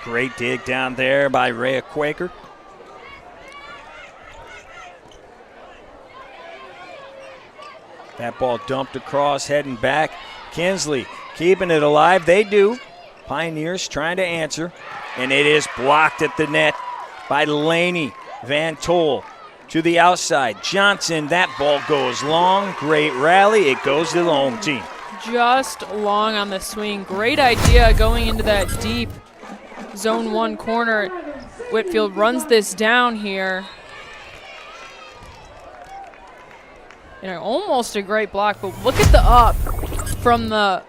Speaker 2: Great dig down there by Rhea Quaker. That ball dumped across, heading back. Kinsley keeping it alive. They do. Pioneers trying to answer. And it is blocked at the net by Laney Van Tol to the outside. Johnson, that ball goes long. Great rally. It goes to the home team.
Speaker 3: Just long on the swing. Great idea going into that deep zone 1 corner. Whitfield runs this down here. And almost a great block, but look at the up from the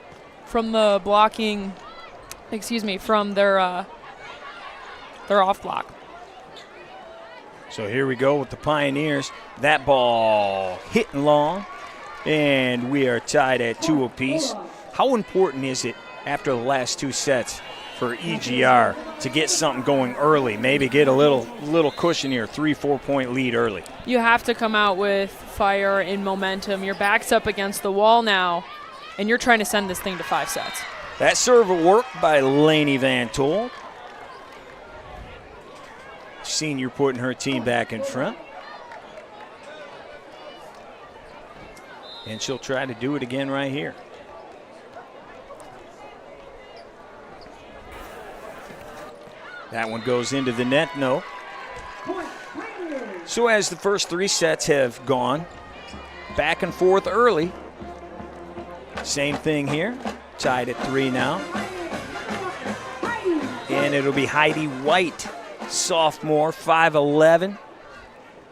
Speaker 3: blocking, from their off block.
Speaker 2: So here we go with the Pioneers. That ball hitting long, and we are tied at 2 apiece. How important is it after the last 2 sets for EGR to get something going early, maybe get a little cushion here, 3-4 point lead early?
Speaker 3: You have to come out with fire and momentum. Your back's up against the wall now, and you're trying to send this thing to 5 sets.
Speaker 2: That serve work by Laney Van Tol. Senior putting her team back in front. And she'll try to do it again right here. That one goes into the net, no. So as the first 3 sets have gone back and forth early, same thing here, tied at 3 now. And it'll be Heidi White, sophomore, 5'11".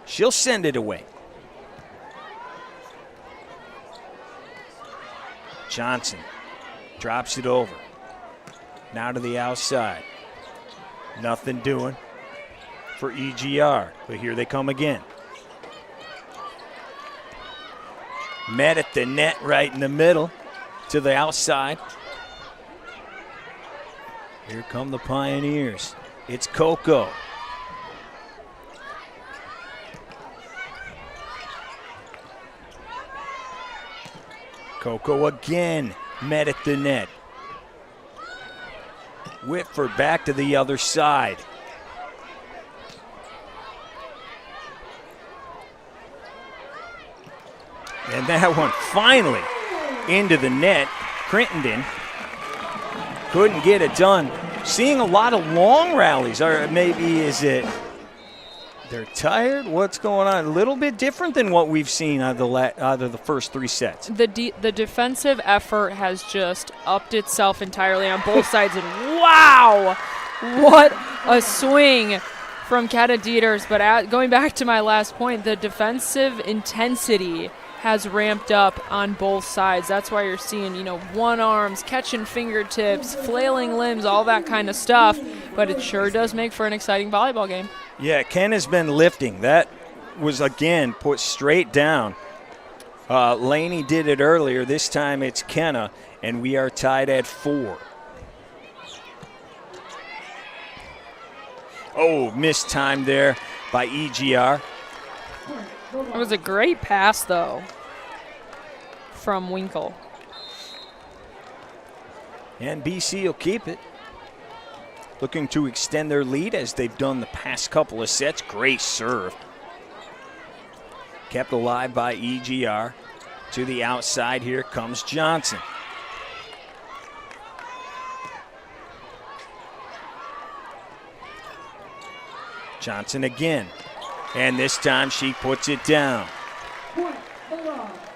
Speaker 2: She'll send it away. Johnson drops it over. Now to the outside. Nothing doing for EGR, but here they come again. Met at the net right in the middle to the outside. Here come the Pioneers. It's Coco. Coco again met at the net. Whitford back to the other side. And that one finally into the net. Crittenden couldn't get it done. Seeing a lot of long rallies, or maybe is it they're tired? What's going on? A little bit different than what we've seen out of the first 3 sets.
Speaker 3: The defensive effort has just upped itself entirely on both sides, and wow, what a swing from Kata Dieters. But going back to my last point, the defensive intensity has ramped up on both sides. That's why you're seeing, one arms, catching fingertips, flailing limbs, all that kind of stuff. But it sure does make for an exciting volleyball game.
Speaker 2: Yeah, Ken has been lifting. That was, again, put straight down. Laney did it earlier. This time it's Kenna, and we are tied at 4. Oh, missed time there by EGR.
Speaker 3: It was a great pass, though, from Winkle.
Speaker 2: And BC will keep it. Looking to extend their lead as they've done the past couple of sets. Great serve. Kept alive by EGR. To the outside, here comes Johnson. Johnson again. And this time she puts it down.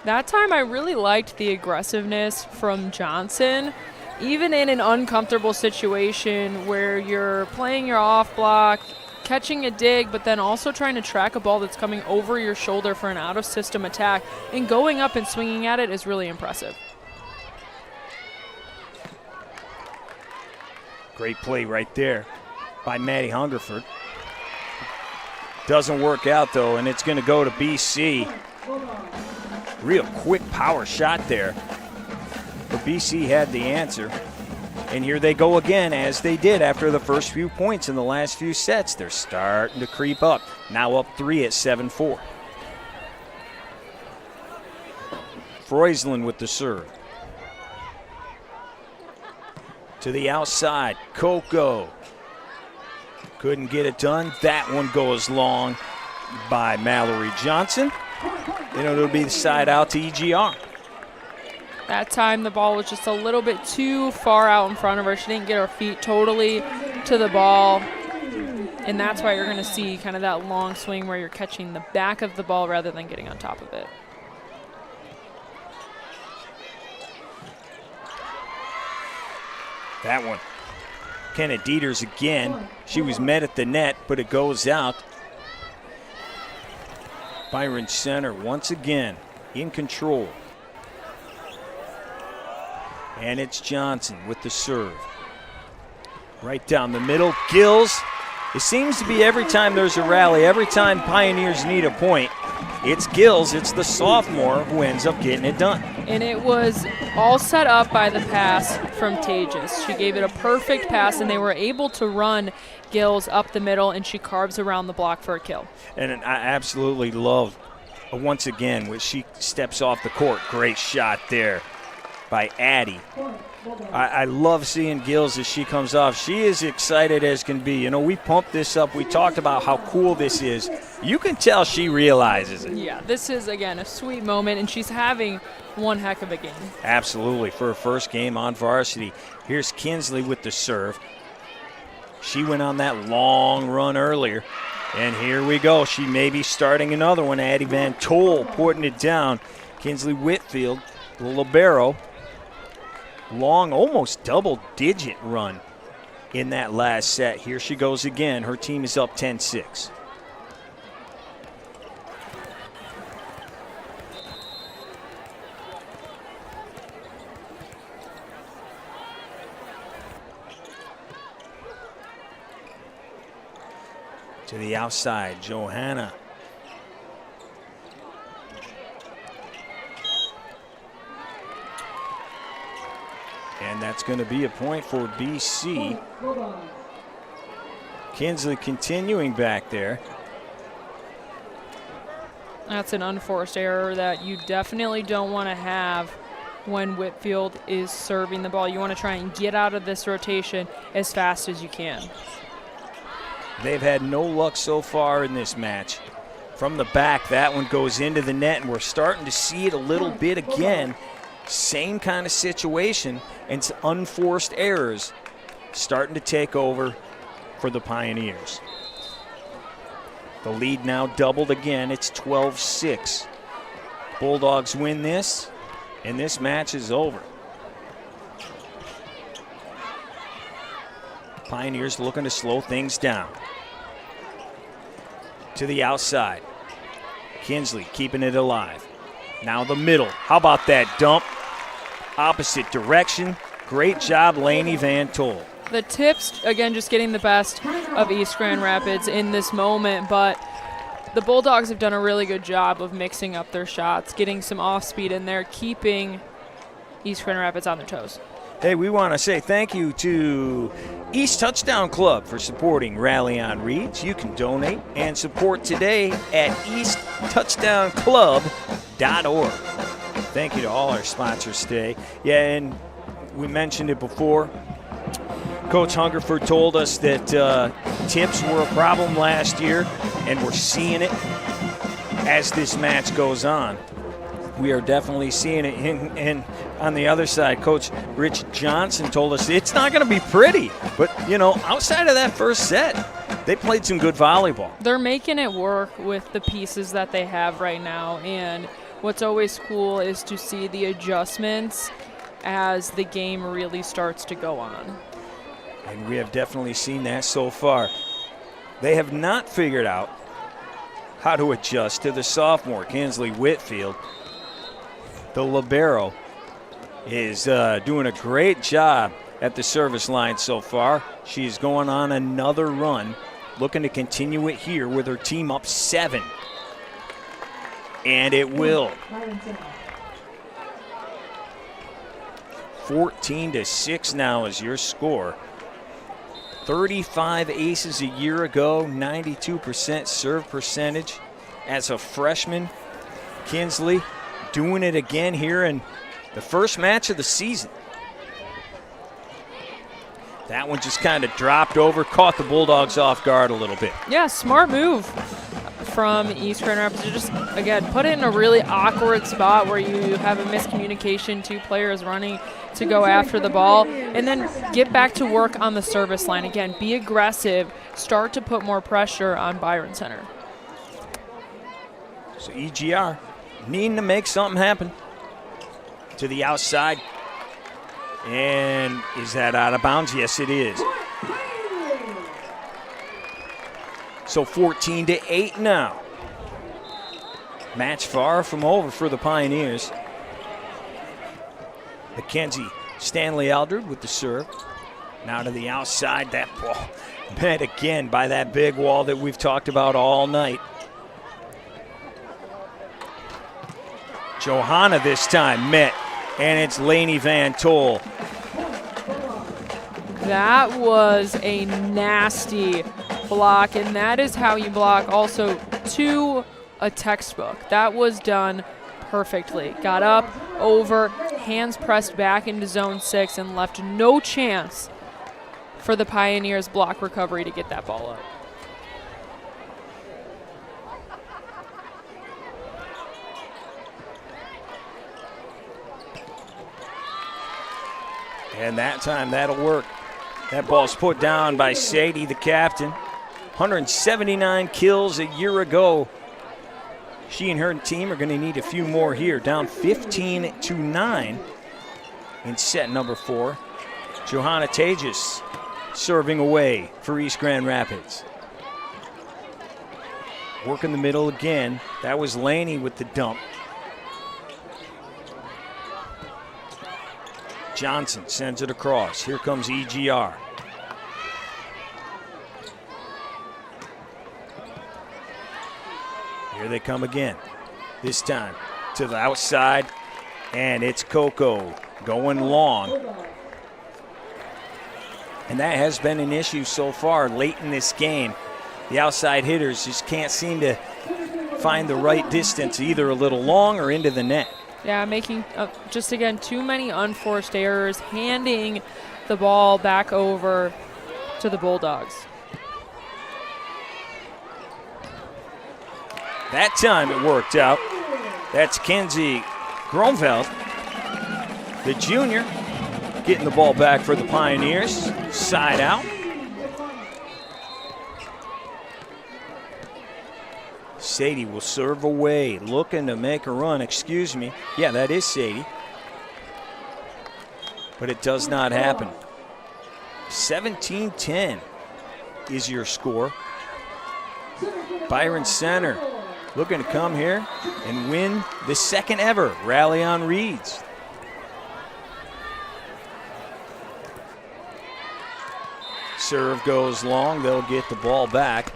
Speaker 3: That time I really liked the aggressiveness from Johnson. even in an uncomfortable situation where you're playing your off block, catching a dig, but then also trying to track a ball that's coming over your shoulder for an out-of-system attack, and going up and swinging at it is really impressive.
Speaker 2: Great play right there by Maddie Hungerford. Doesn't work out, though, and it's going to go to BC. Real quick power shot there. But BC had the answer. And here they go again, as they did after the first few points in the last few sets. They're starting to creep up. Now up 3 at 7-4. Freusland with the serve. To the outside, Coco. Couldn't get it done. That one goes long by Mallory Johnson. And it'll be the side out to EGR.
Speaker 3: That time the ball was just a little bit too far out in front of her. She didn't get her feet totally to the ball. And that's why you're going to see kind of that long swing where you're catching the back of the ball rather than getting on top of it.
Speaker 2: That one. Kenna Dieters again. She was met at the net, but it goes out. Byron Center once again in control. And it's Johnson with the serve. Right down the middle, Gills. It seems to be every time there's a rally, every time Pioneers need a point, it's Gills, it's the sophomore who ends up getting it done.
Speaker 3: And it was all set up by the pass from Tages. She gave it a perfect pass, and they were able to run Gills up the middle, and she carves around the block for a kill.
Speaker 2: And I absolutely love, once again, when she steps off the court, great shot there by Addie. I love seeing Gills as she comes off. She is excited as can be. You know, we pumped this up. We talked about how cool this is. You can tell she realizes it.
Speaker 3: Yeah, this is, again, a sweet moment, and she's having one heck of a game.
Speaker 2: Absolutely, for her first game on varsity. Here's Kinsley with the serve. She went on that long run earlier, and here we go. She may be starting another one. Addie Van Tol putting it down. Kinsley Whitfield, the libero. Long, almost double-digit run in that last set. Here she goes again. Her team is up 10-6. To the outside, Johanna. And that's going to be a point for BC. Kinsley continuing back there.
Speaker 3: That's an unforced error that you definitely don't want to have when Whitfield is serving the ball. You want to try and get out of this rotation as fast as you can.
Speaker 2: They've had no luck so far in this match. From the back, that one goes into the net, and we're starting to see it a little bit again. Same kind of situation, and it's unforced errors starting to take over for the Pioneers. The lead now doubled again. It's 12-6. Bulldogs win this, and this match is over. Pioneers looking to slow things down. To the outside. Kinsley keeping it alive. Now the middle. How about that dump? Opposite direction. Great job, Lainey Van Tol.
Speaker 3: The tips, again, just getting the best of East Grand Rapids in this moment, but the Bulldogs have done a really good job of mixing up their shots, getting some off speed in there, keeping East Grand Rapids on their toes.
Speaker 2: Hey, we want to say thank you to East Touchdown Club for supporting Rally on Reeds. You can donate and support today at easttouchdownclub.org. Thank you to all our sponsors today. Yeah, and we mentioned it before. Coach Hungerford told us that tips were a problem last year, and we're seeing it as this match goes on. We are definitely seeing it. And on the other side, Coach Rich Johnson told us it's not going to be pretty. But, you know, outside of that first set, they played some good volleyball.
Speaker 3: They're making it work with the pieces that they have right now. And what's always cool is to see the adjustments as the game really starts to go on.
Speaker 2: And we have definitely seen that so far. They have not figured out how to adjust to the sophomore, Kinsley Whitfield. The libero is doing a great job at the service line so far. She's going on another run, looking to continue it here with her team up 7. And it will. 14-6 now is your score. 35 aces a year ago, 92% serve percentage as a freshman. Kinsley doing it again here in the first match of the season. That one just kind of dropped over, caught the Bulldogs off guard a little bit.
Speaker 3: Yeah, smart move from East Grand Rapids to just, again, put it in a really awkward spot where you have a miscommunication, 2 players running to go after the ball, and then get back to work on the service line. Again, be aggressive, start to put more pressure on Byron Center.
Speaker 2: So EGR needing to make something happen. To the outside. And is that out of bounds? Yes, it is. So 14-8 now. Match far from over for the Pioneers. Mackenzie Stanley Aldred with the serve. Now to the outside. That ball met again by that big wall that we've talked about all night. Johanna this time met, and it's Lainey Van Tol.
Speaker 3: That was a nasty block, and that is how you block also to a textbook. That was done perfectly. Got up, over, hands pressed back into zone 6, and left no chance for the Pioneers block recovery to get that ball up.
Speaker 2: And that time that'll work. That ball's put down by Sadie, the captain. 179 kills a year ago. She and her team are going to need a few more here. Down 15-9 in set number 4. Johanna Tejas serving away for East Grand Rapids. Working the middle again. That was Laney with the dump. Johnson sends it across. Here comes EGR. Here they come again. This time to the outside, and it's Coco going long. And that has been an issue so far late in this game. The outside hitters just can't seem to find the right distance, either a little long or into the net.
Speaker 3: Yeah, making just, again, too many unforced errors, handing the ball back over to the Bulldogs.
Speaker 2: That time it worked out. That's Kenzie Gromveld, the junior, getting the ball back for the Pioneers. Side out. Sadie will serve away, looking to make a run. Excuse me. Yeah, that is Sadie. But it does not happen. 17-10 is your score. Byron Center looking to come here and win the second ever Rally on Reeds. Serve goes long. They'll get the ball back.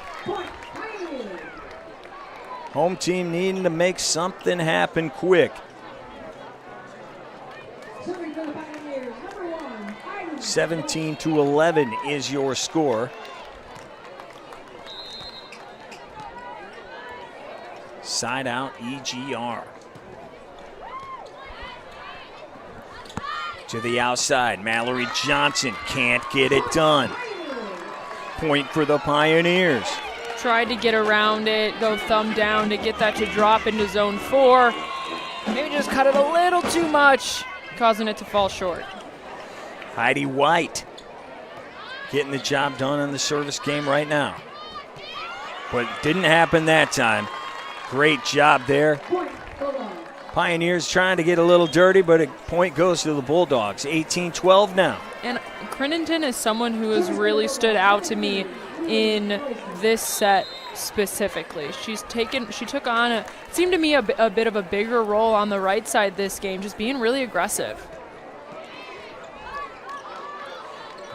Speaker 2: Home team needing to make something happen quick. 17-11 is your score. Side out EGR. To the outside, Mallory Johnson can't get it done. Point for the Pioneers.
Speaker 3: Tried to get around it, go thumb down to get that to drop into zone 4. Maybe just cut it a little too much, causing it to fall short.
Speaker 2: Heidi White getting the job done in the service game right now. But it didn't happen that time. Great job there Pioneers trying to get a little dirty, but a point goes to the Bulldogs. 18-12 now.
Speaker 3: And Crittenden is someone who has really stood out to me in this set specifically. She took on it seemed to me a bit of a bigger role on the right side this game, just being really aggressive.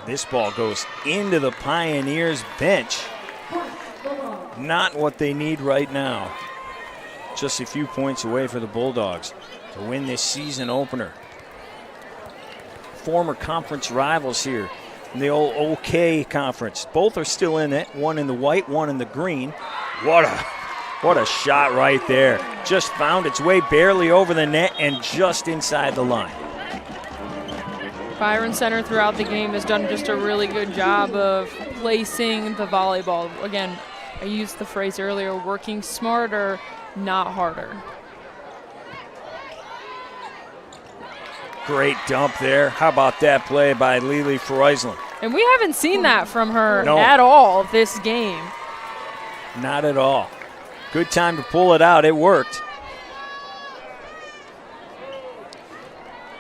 Speaker 2: This ball goes into the Pioneers bench. Not what they need right now. Just a few points away for the Bulldogs to win this season opener. Former conference rivals here in the old OK conference. Both are still in it, one in the white, one in the green. What a shot right there. Just found its way barely over the net and just inside the line.
Speaker 3: Byron Center throughout the game has done just a really good job of placing the volleyball. Again, I used the phrase earlier, working smarter, not harder.
Speaker 2: Great dump there. How about that play by Lily Freusland?
Speaker 3: And we haven't seen that from her
Speaker 2: No.
Speaker 3: at all this game.
Speaker 2: Not at all. Good time to pull it out. It worked.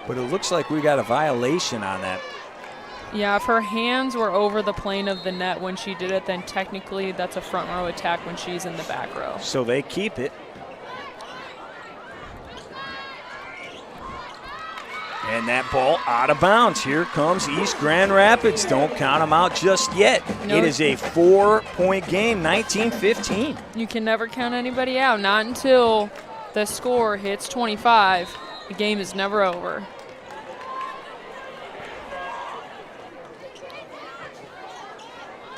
Speaker 2: But it looks like we got a violation on that.
Speaker 3: Yeah, if her hands were over the plane of the net when she did it, then technically that's a front row attack when she's in the back row.
Speaker 2: So they keep it. And that ball out of bounds. Here comes East Grand Rapids. Don't count them out just yet.
Speaker 3: No.
Speaker 2: It is a 4-point game, 19-15.
Speaker 3: You can never count anybody out, not until the score hits 25. The game is never over.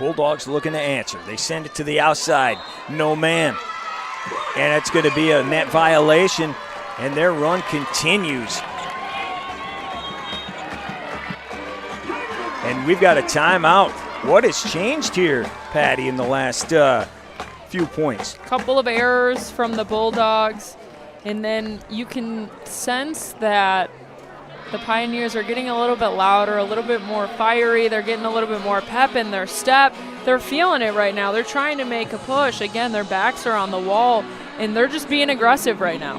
Speaker 2: Bulldogs looking to answer. They send it to the outside. No man. And it's going to be a net violation, and their run continues. And we've got a timeout. What has changed here, Patty, in the last few points?
Speaker 3: Couple of errors from the Bulldogs, and then you can sense that the Pioneers are getting a little bit louder, a little bit more fiery. They're getting a little bit more pep in their step. They're feeling it right now. They're trying to make a push. Again, their backs are on the wall, and they're just being aggressive right now.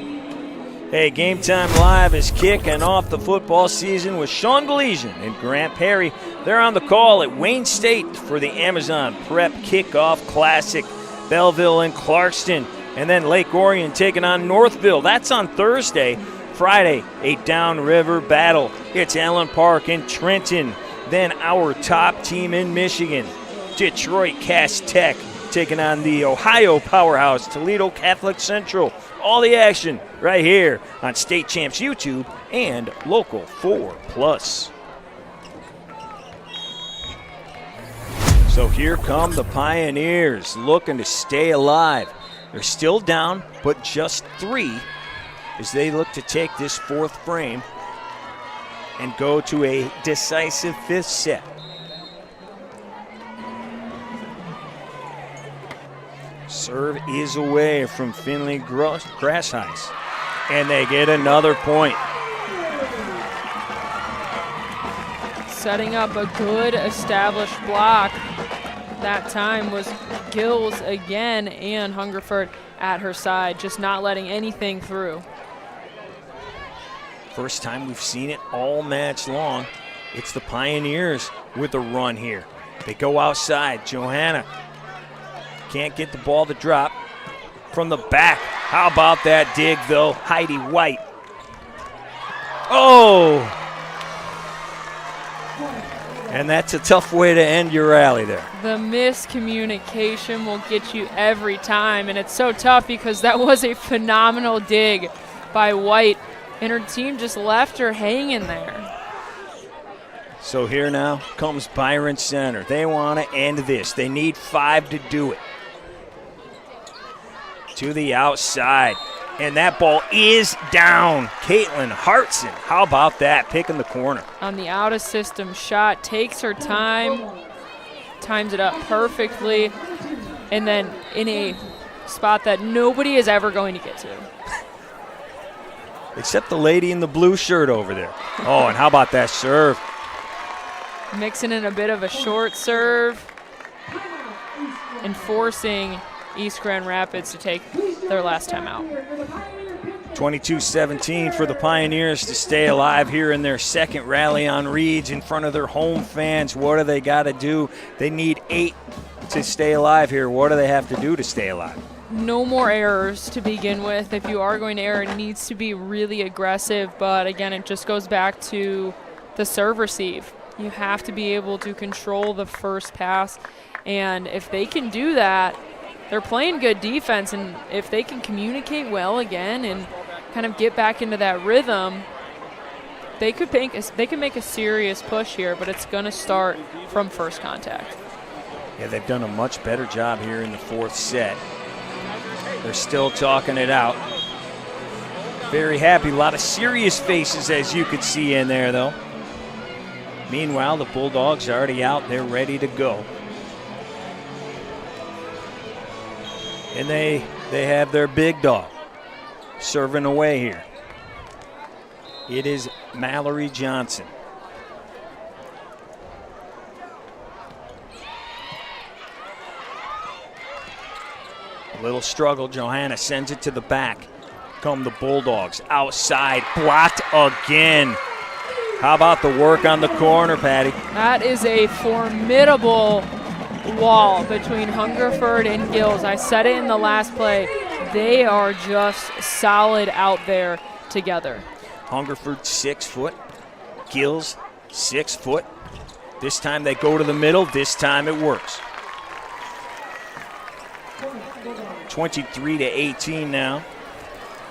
Speaker 2: Hey, Game Time Live is kicking off the football season with Sean Galesian and Grant Perry. They're on the call at Wayne State for the Amazon Prep Kickoff Classic. Belleville and Clarkston, and then Lake Orion taking on Northville. That's on Thursday. Friday, a downriver battle. It's Allen Park and Trenton. Then our top team in Michigan, Detroit Cass Tech, taking on the Ohio powerhouse, Toledo Catholic Central. All the action right here on State Champs YouTube and Local 4+. So here come the Pioneers looking to stay alive. They're still down, but just 3 as they look to take this 4th frame and go to a decisive 5th set. Serve is away from Finley Grassheis, and they get another point.
Speaker 3: Setting up a good established block. That time was Gills again, and Hungerford at her side, just not letting anything through.
Speaker 2: First time we've seen it all match long. It's the Pioneers with a run here. They go outside. Johanna can't get the ball to drop from the back. How about that dig, though? Heidi White. Oh! And that's a tough way to end your rally there.
Speaker 3: The miscommunication will get you every time, and it's so tough because that was a phenomenal dig by White, and her team just left her hanging there.
Speaker 2: So here now comes Byron Center. They want to end this. They need 5 to do it. To the outside, and that ball is down. Caitlin Hartson, how about that, picking the corner.
Speaker 3: On the out-of-system shot, takes her time, times it up perfectly, and then in a spot that nobody is ever going to get to.
Speaker 2: Except the lady in the blue shirt over there. Oh, and how about that serve?
Speaker 3: Mixing in a bit of a short serve and forcing East Grand Rapids to take their last time out.
Speaker 2: 22-17 for the Pioneers to stay alive here in their second rally on Reeds in front of their home fans. What do they got to do? They need 8 to stay alive here. What do they have to do to stay alive?
Speaker 3: No more errors to begin with. If you are going to err, it needs to be really aggressive. But again, it just goes back to the serve receive. You have to be able to control the first pass. And if they can do that, they're playing good defense. And if they can communicate well again and kind of get back into that rhythm, they could make a serious push here, but it's going to start from first contact.
Speaker 2: Yeah, they've done a much better job here in the fourth set. They're still talking it out. Very happy. A lot of serious faces, as you could see in there, though. Meanwhile, the Bulldogs are already out. They're ready to go. And they have their big dog serving away here. It is Mallory Johnson. A little struggle. Johanna sends it to the back. Come the Bulldogs. Outside. Blocked again. How about the work on the corner, Patty?
Speaker 3: That is a formidable wall between Hungerford and Gills. I said it in the last play. They are just solid out there together.
Speaker 2: Hungerford 6 foot. Gills 6 foot. This time they go to the middle. This time it works. 23-18 now.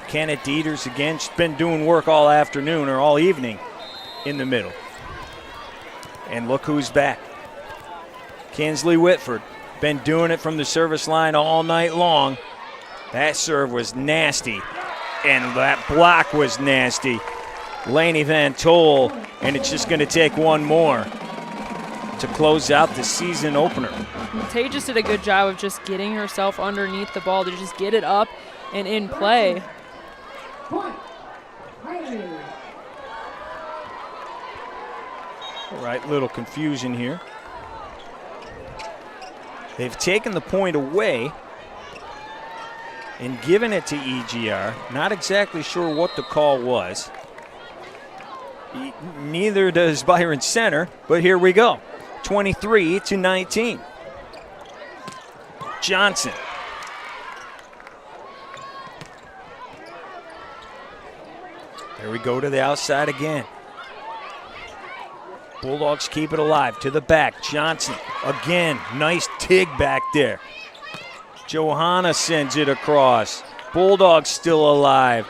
Speaker 2: Kenneth Dieters again. She's been doing work all afternoon or all evening in the middle. And look who's back. Kinsley Whitford. Been doing it from the service line all night long. That serve was nasty. And that block was nasty. Lainey Van Tol. And it's just going to take one more to close out the season opener.
Speaker 3: Tay just did a good job of just getting herself underneath the ball to just get it up and in play.
Speaker 2: All right, little confusion here. They've taken the point away and given it to EGR. Not exactly sure what the call was. Neither does Byron Center, but here we go. 23-19. Johnson. There we go to the outside again. Bulldogs keep it alive to the back. Johnson again. Nice dig back there. Johanna sends it across. Bulldogs still alive.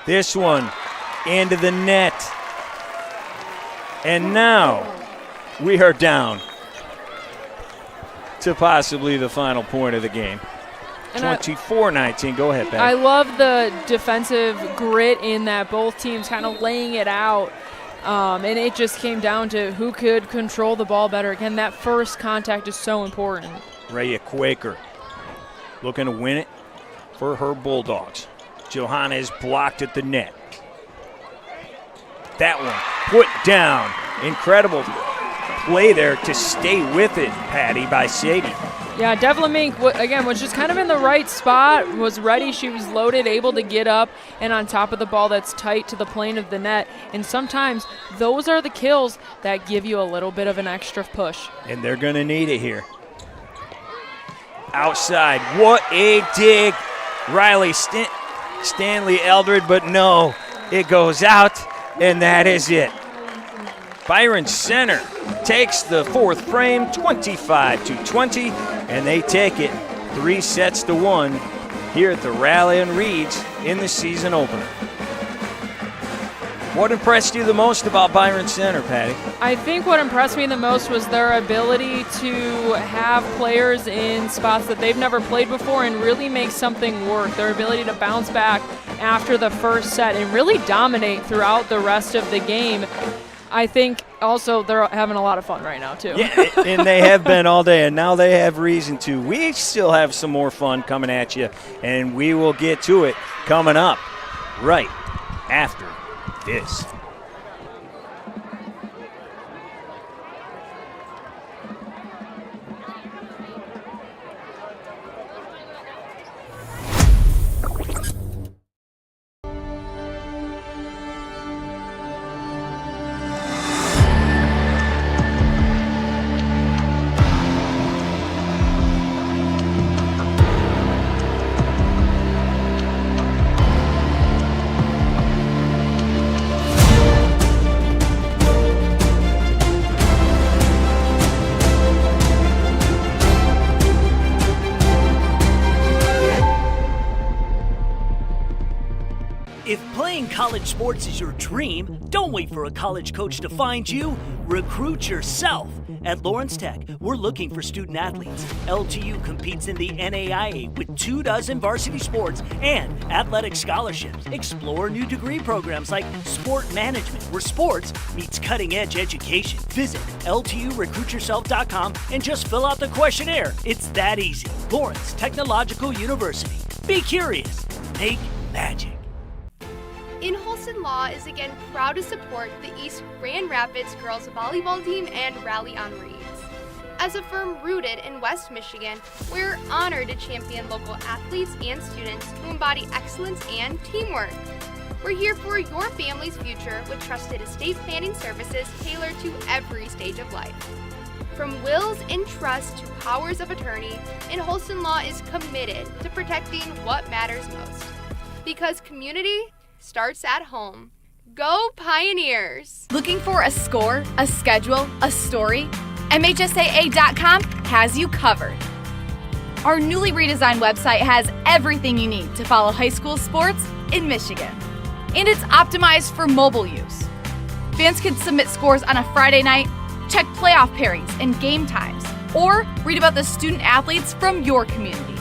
Speaker 2: This one into the net. And now we are down to possibly the final point of the game. 24-19. Go ahead, Pat.
Speaker 3: I love the defensive grit in that both teams kind of laying it out. And it just came down to who could control the ball better. Again, that first contact is so important.
Speaker 2: Rhea Quaker looking to win it for her Bulldogs. Johanna is blocked at the net. That one put down. Incredible play there to stay with it, Patty, by Sadie.
Speaker 3: Yeah, Devlin Mink, again, was just kind of in the right spot, was ready. She was loaded, able to get up and on top of the ball that's tight to the plane of the net. And sometimes those are the kills that give you a little bit of an extra push.
Speaker 2: And they're going to need it here. Outside. What a dig. Riley Stanley Eldred, but no, it goes out, and that is it. Byron Center takes the fourth frame, 25-20, and they take it 3-1 here at the Rally and Reeds in the season opener. What impressed you the most about Byron Center, Patty?
Speaker 3: I think what impressed me the most was their ability to have players in spots that they've never played before and really make something work. Their ability to bounce back after the first set and really dominate throughout the rest of the game. I think also they're having a lot of fun right now, too.
Speaker 2: Yeah, and they have been all day, and now they have reason to. We still have some more fun coming at you, and we will get to it coming up right after this.
Speaker 4: college sports is your dream, don't wait for a college coach to find you. Recruit yourself. At Lawrence Tech, we're looking for student athletes. LTU competes in the NAIA with 24 varsity sports and athletic scholarships. Explore new degree programs like sport management, where sports meets cutting-edge education. Visit LTURecruitYourself.com and just fill out the questionnaire. It's that easy. Lawrence Technological University. Be curious. Make magic.
Speaker 1: Inholson Law is again proud to support the East Grand Rapids girls volleyball team and Rally on Reeds. As a firm rooted in West Michigan, we're honored to champion local athletes and students who embody excellence and teamwork. We're here for your family's future with trusted estate planning services tailored to every stage of life. From wills and trusts to powers of attorney, Inholson Law is committed to protecting what matters most. Because community starts at home. Go Pioneers!
Speaker 5: Looking for a score, a schedule, a story? MHSAA.com has you covered. Our newly redesigned website has everything you need to follow high school sports in Michigan. And it's optimized for mobile use. Fans can submit scores on a Friday night, check playoff pairings and game times, or read about the student athletes from your community.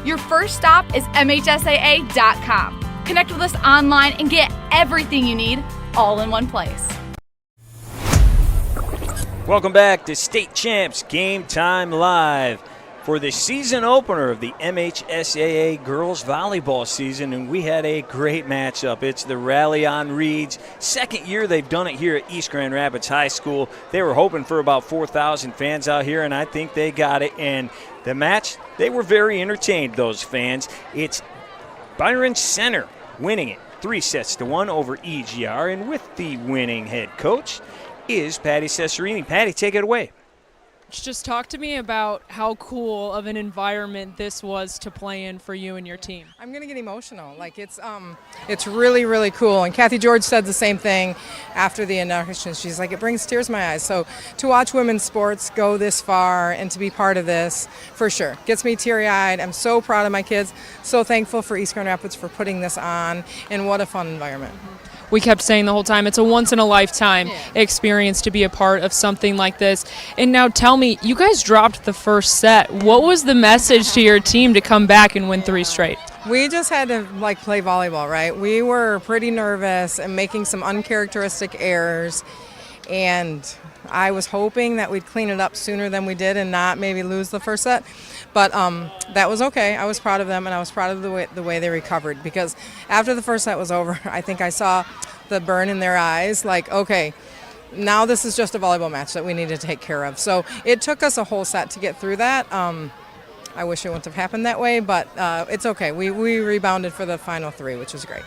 Speaker 5: Your first stop is MHSAA.com. Connect with us online and get everything you need all in one place.
Speaker 2: Welcome back to State Champs Game Time Live for the season opener of the MHSAA girls volleyball season, and we had a great matchup. It's the Rally on Reeds. Second year they've done it here at East Grand Rapids High School. They were hoping for about 4,000 fans out here, and I think they got it. And the match, they were very entertained, those fans. It's Byron Center winning it 3-1 over EGR, and with the winning head coach is Patty Cesarini. Patty, take it away.
Speaker 3: Just talk to me about how cool of an environment this was to play in for you and your team.
Speaker 7: I'm gonna get emotional. Like it's really, really cool. And Kathy George said the same thing after the inauguration. She's like, it brings tears to my eyes. So to watch women's sports go this far and to be part of this, for sure, gets me teary-eyed. I'm so proud of my kids. So thankful for East Grand Rapids for putting this on, and what a fun environment.
Speaker 3: We kept saying the whole time, it's a once-in-a-lifetime experience to be a part of something like this. And now tell me, you guys dropped the first set. What was the message to your team to come back and win 3 straight?
Speaker 7: We just had to play volleyball, right? We were pretty nervous and making some uncharacteristic errors, and I was hoping that we'd clean it up sooner than we did and not maybe lose the first set. But that was okay. I was proud of them, and I was proud of the way they recovered, because after the first set was over, I think I saw the burn in their eyes, like, okay, now this is just a volleyball match that we need to take care of. So it took us a whole set to get through that. I wish it wouldn't have happened that way, but it's okay. We rebounded for the final 3, which was great.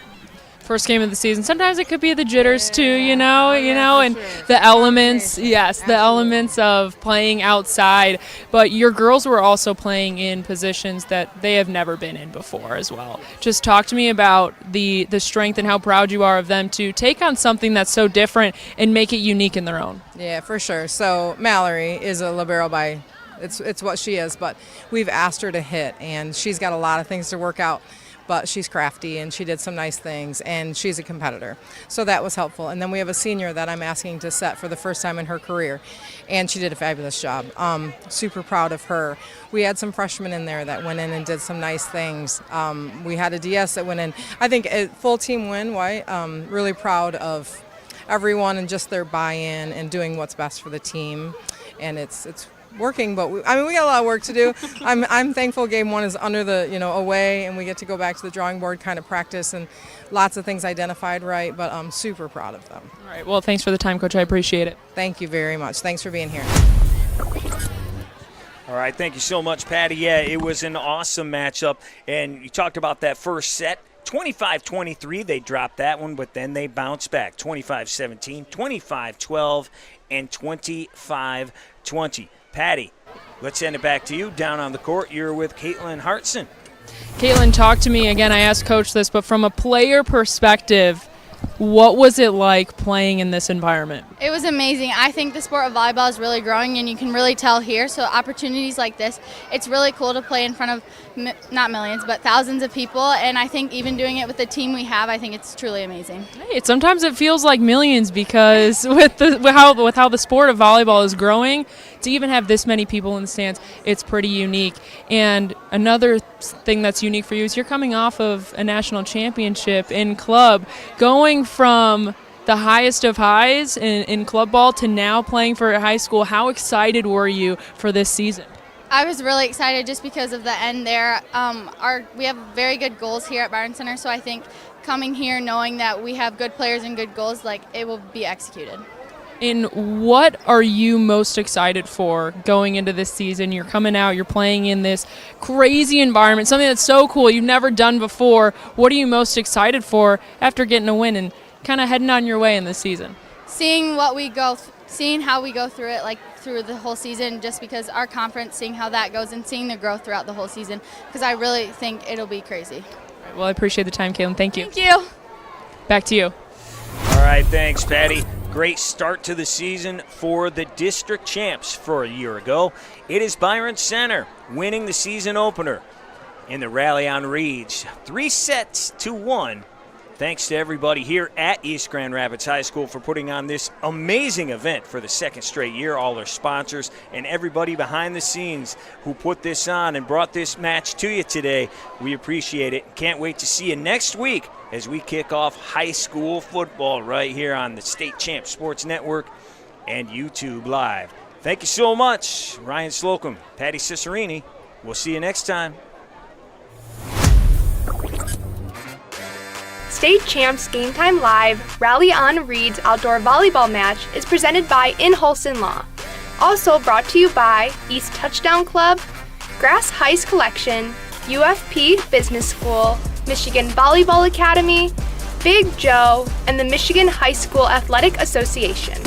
Speaker 3: First game of the season. Sometimes it could be the jitters too, and the elements, the elements of playing outside. But your girls were also playing in positions that they have never been in before as well. Just talk to me about the strength and how proud you are of them to take on something that's so different and make it unique in their own.
Speaker 7: Yeah, for sure. So Mallory is a libero by, it's what she is, but we've asked her to hit, and she's got a lot of things to work out. But she's crafty, and she did some nice things, and she's a competitor. So that was helpful. And then we have a senior that I'm asking to set for the first time in her career, and she did a fabulous job. Super proud of her. We had some freshmen in there that went in and did some nice things. We had a DS that went in. I think a full team win, right? Really proud of everyone and just their buy-in and doing what's best for the team. And it's working, but we got a lot of work to do. I'm thankful game 1 is under the away, and we get to go back to the drawing board, kind of practice, and lots of things identified right, but I'm super proud of them.
Speaker 3: All right, well, thanks for the time, Coach. I appreciate it.
Speaker 7: Thank you very much. Thanks for being here.
Speaker 2: All right, thank you so much, Patty. Yeah, it was an awesome matchup, and you talked about that first set. 25-23, they dropped that one, but then they bounced back. 25-17, 25-12, and 25-20. Patty, let's send it back to you. Down on the court, you're with Caitlin Hartson.
Speaker 3: Caitlin, talk to me. Again, I asked Coach this, but from a player perspective, What was it like playing in this environment?
Speaker 8: It was amazing. I think the sport of volleyball is really growing, and you can really tell here. So opportunities like this, it's really cool to play in front of not millions, but thousands of people. And I think even doing it with the team we have, I think it's truly amazing.
Speaker 3: Hey, sometimes it feels like millions because with how the sport of volleyball is growing, to even have this many people in the stands, it's pretty unique. And another thing that's unique for you is you're coming off of a national championship in club, going from the highest of highs in club ball to now playing for high school. How excited were you for this season?
Speaker 8: I was really excited just because of the end there. We have very good goals here at Byron Center, so I think coming here knowing that we have good players and good goals, like, it will be executed.
Speaker 3: And what are you most excited for going into this season? You're coming out, you're playing in this crazy environment, something that's so cool you've never done before. What are you most excited for after getting a win and kind of heading on your way in this season?
Speaker 8: Seeing how we go through it, like through the whole season, just because our conference, seeing how that goes and seeing the growth throughout the whole season, because I really think it'll be crazy.
Speaker 3: All right, well, I appreciate the time, Caitlin. Thank you.
Speaker 8: Thank you.
Speaker 3: Back to you.
Speaker 2: All right, thanks, Patty. Great start to the season for the district champs for a year ago. It is Byron Center winning the season opener in the Rally on Reeds. 3-1. Thanks to everybody here at East Grand Rapids High School for putting on this amazing event for the second straight year, all their sponsors, and everybody behind the scenes who put this on and brought this match to you today. We appreciate it. Can't wait to see you next week as we kick off high school football right here on the State Champ Sports Network and YouTube Live. Thank you so much, Ryan Slocum, Patty Cicerini. We'll see you next time.
Speaker 1: State Champs Game Time Live Rally on Reeds outdoor volleyball match is presented by In Holston Law. Also brought to you by East Touchdown Club, Grass Heist Collection, UFP Business School, Michigan Volleyball Academy, Big Joe, and the Michigan High School Athletic Association.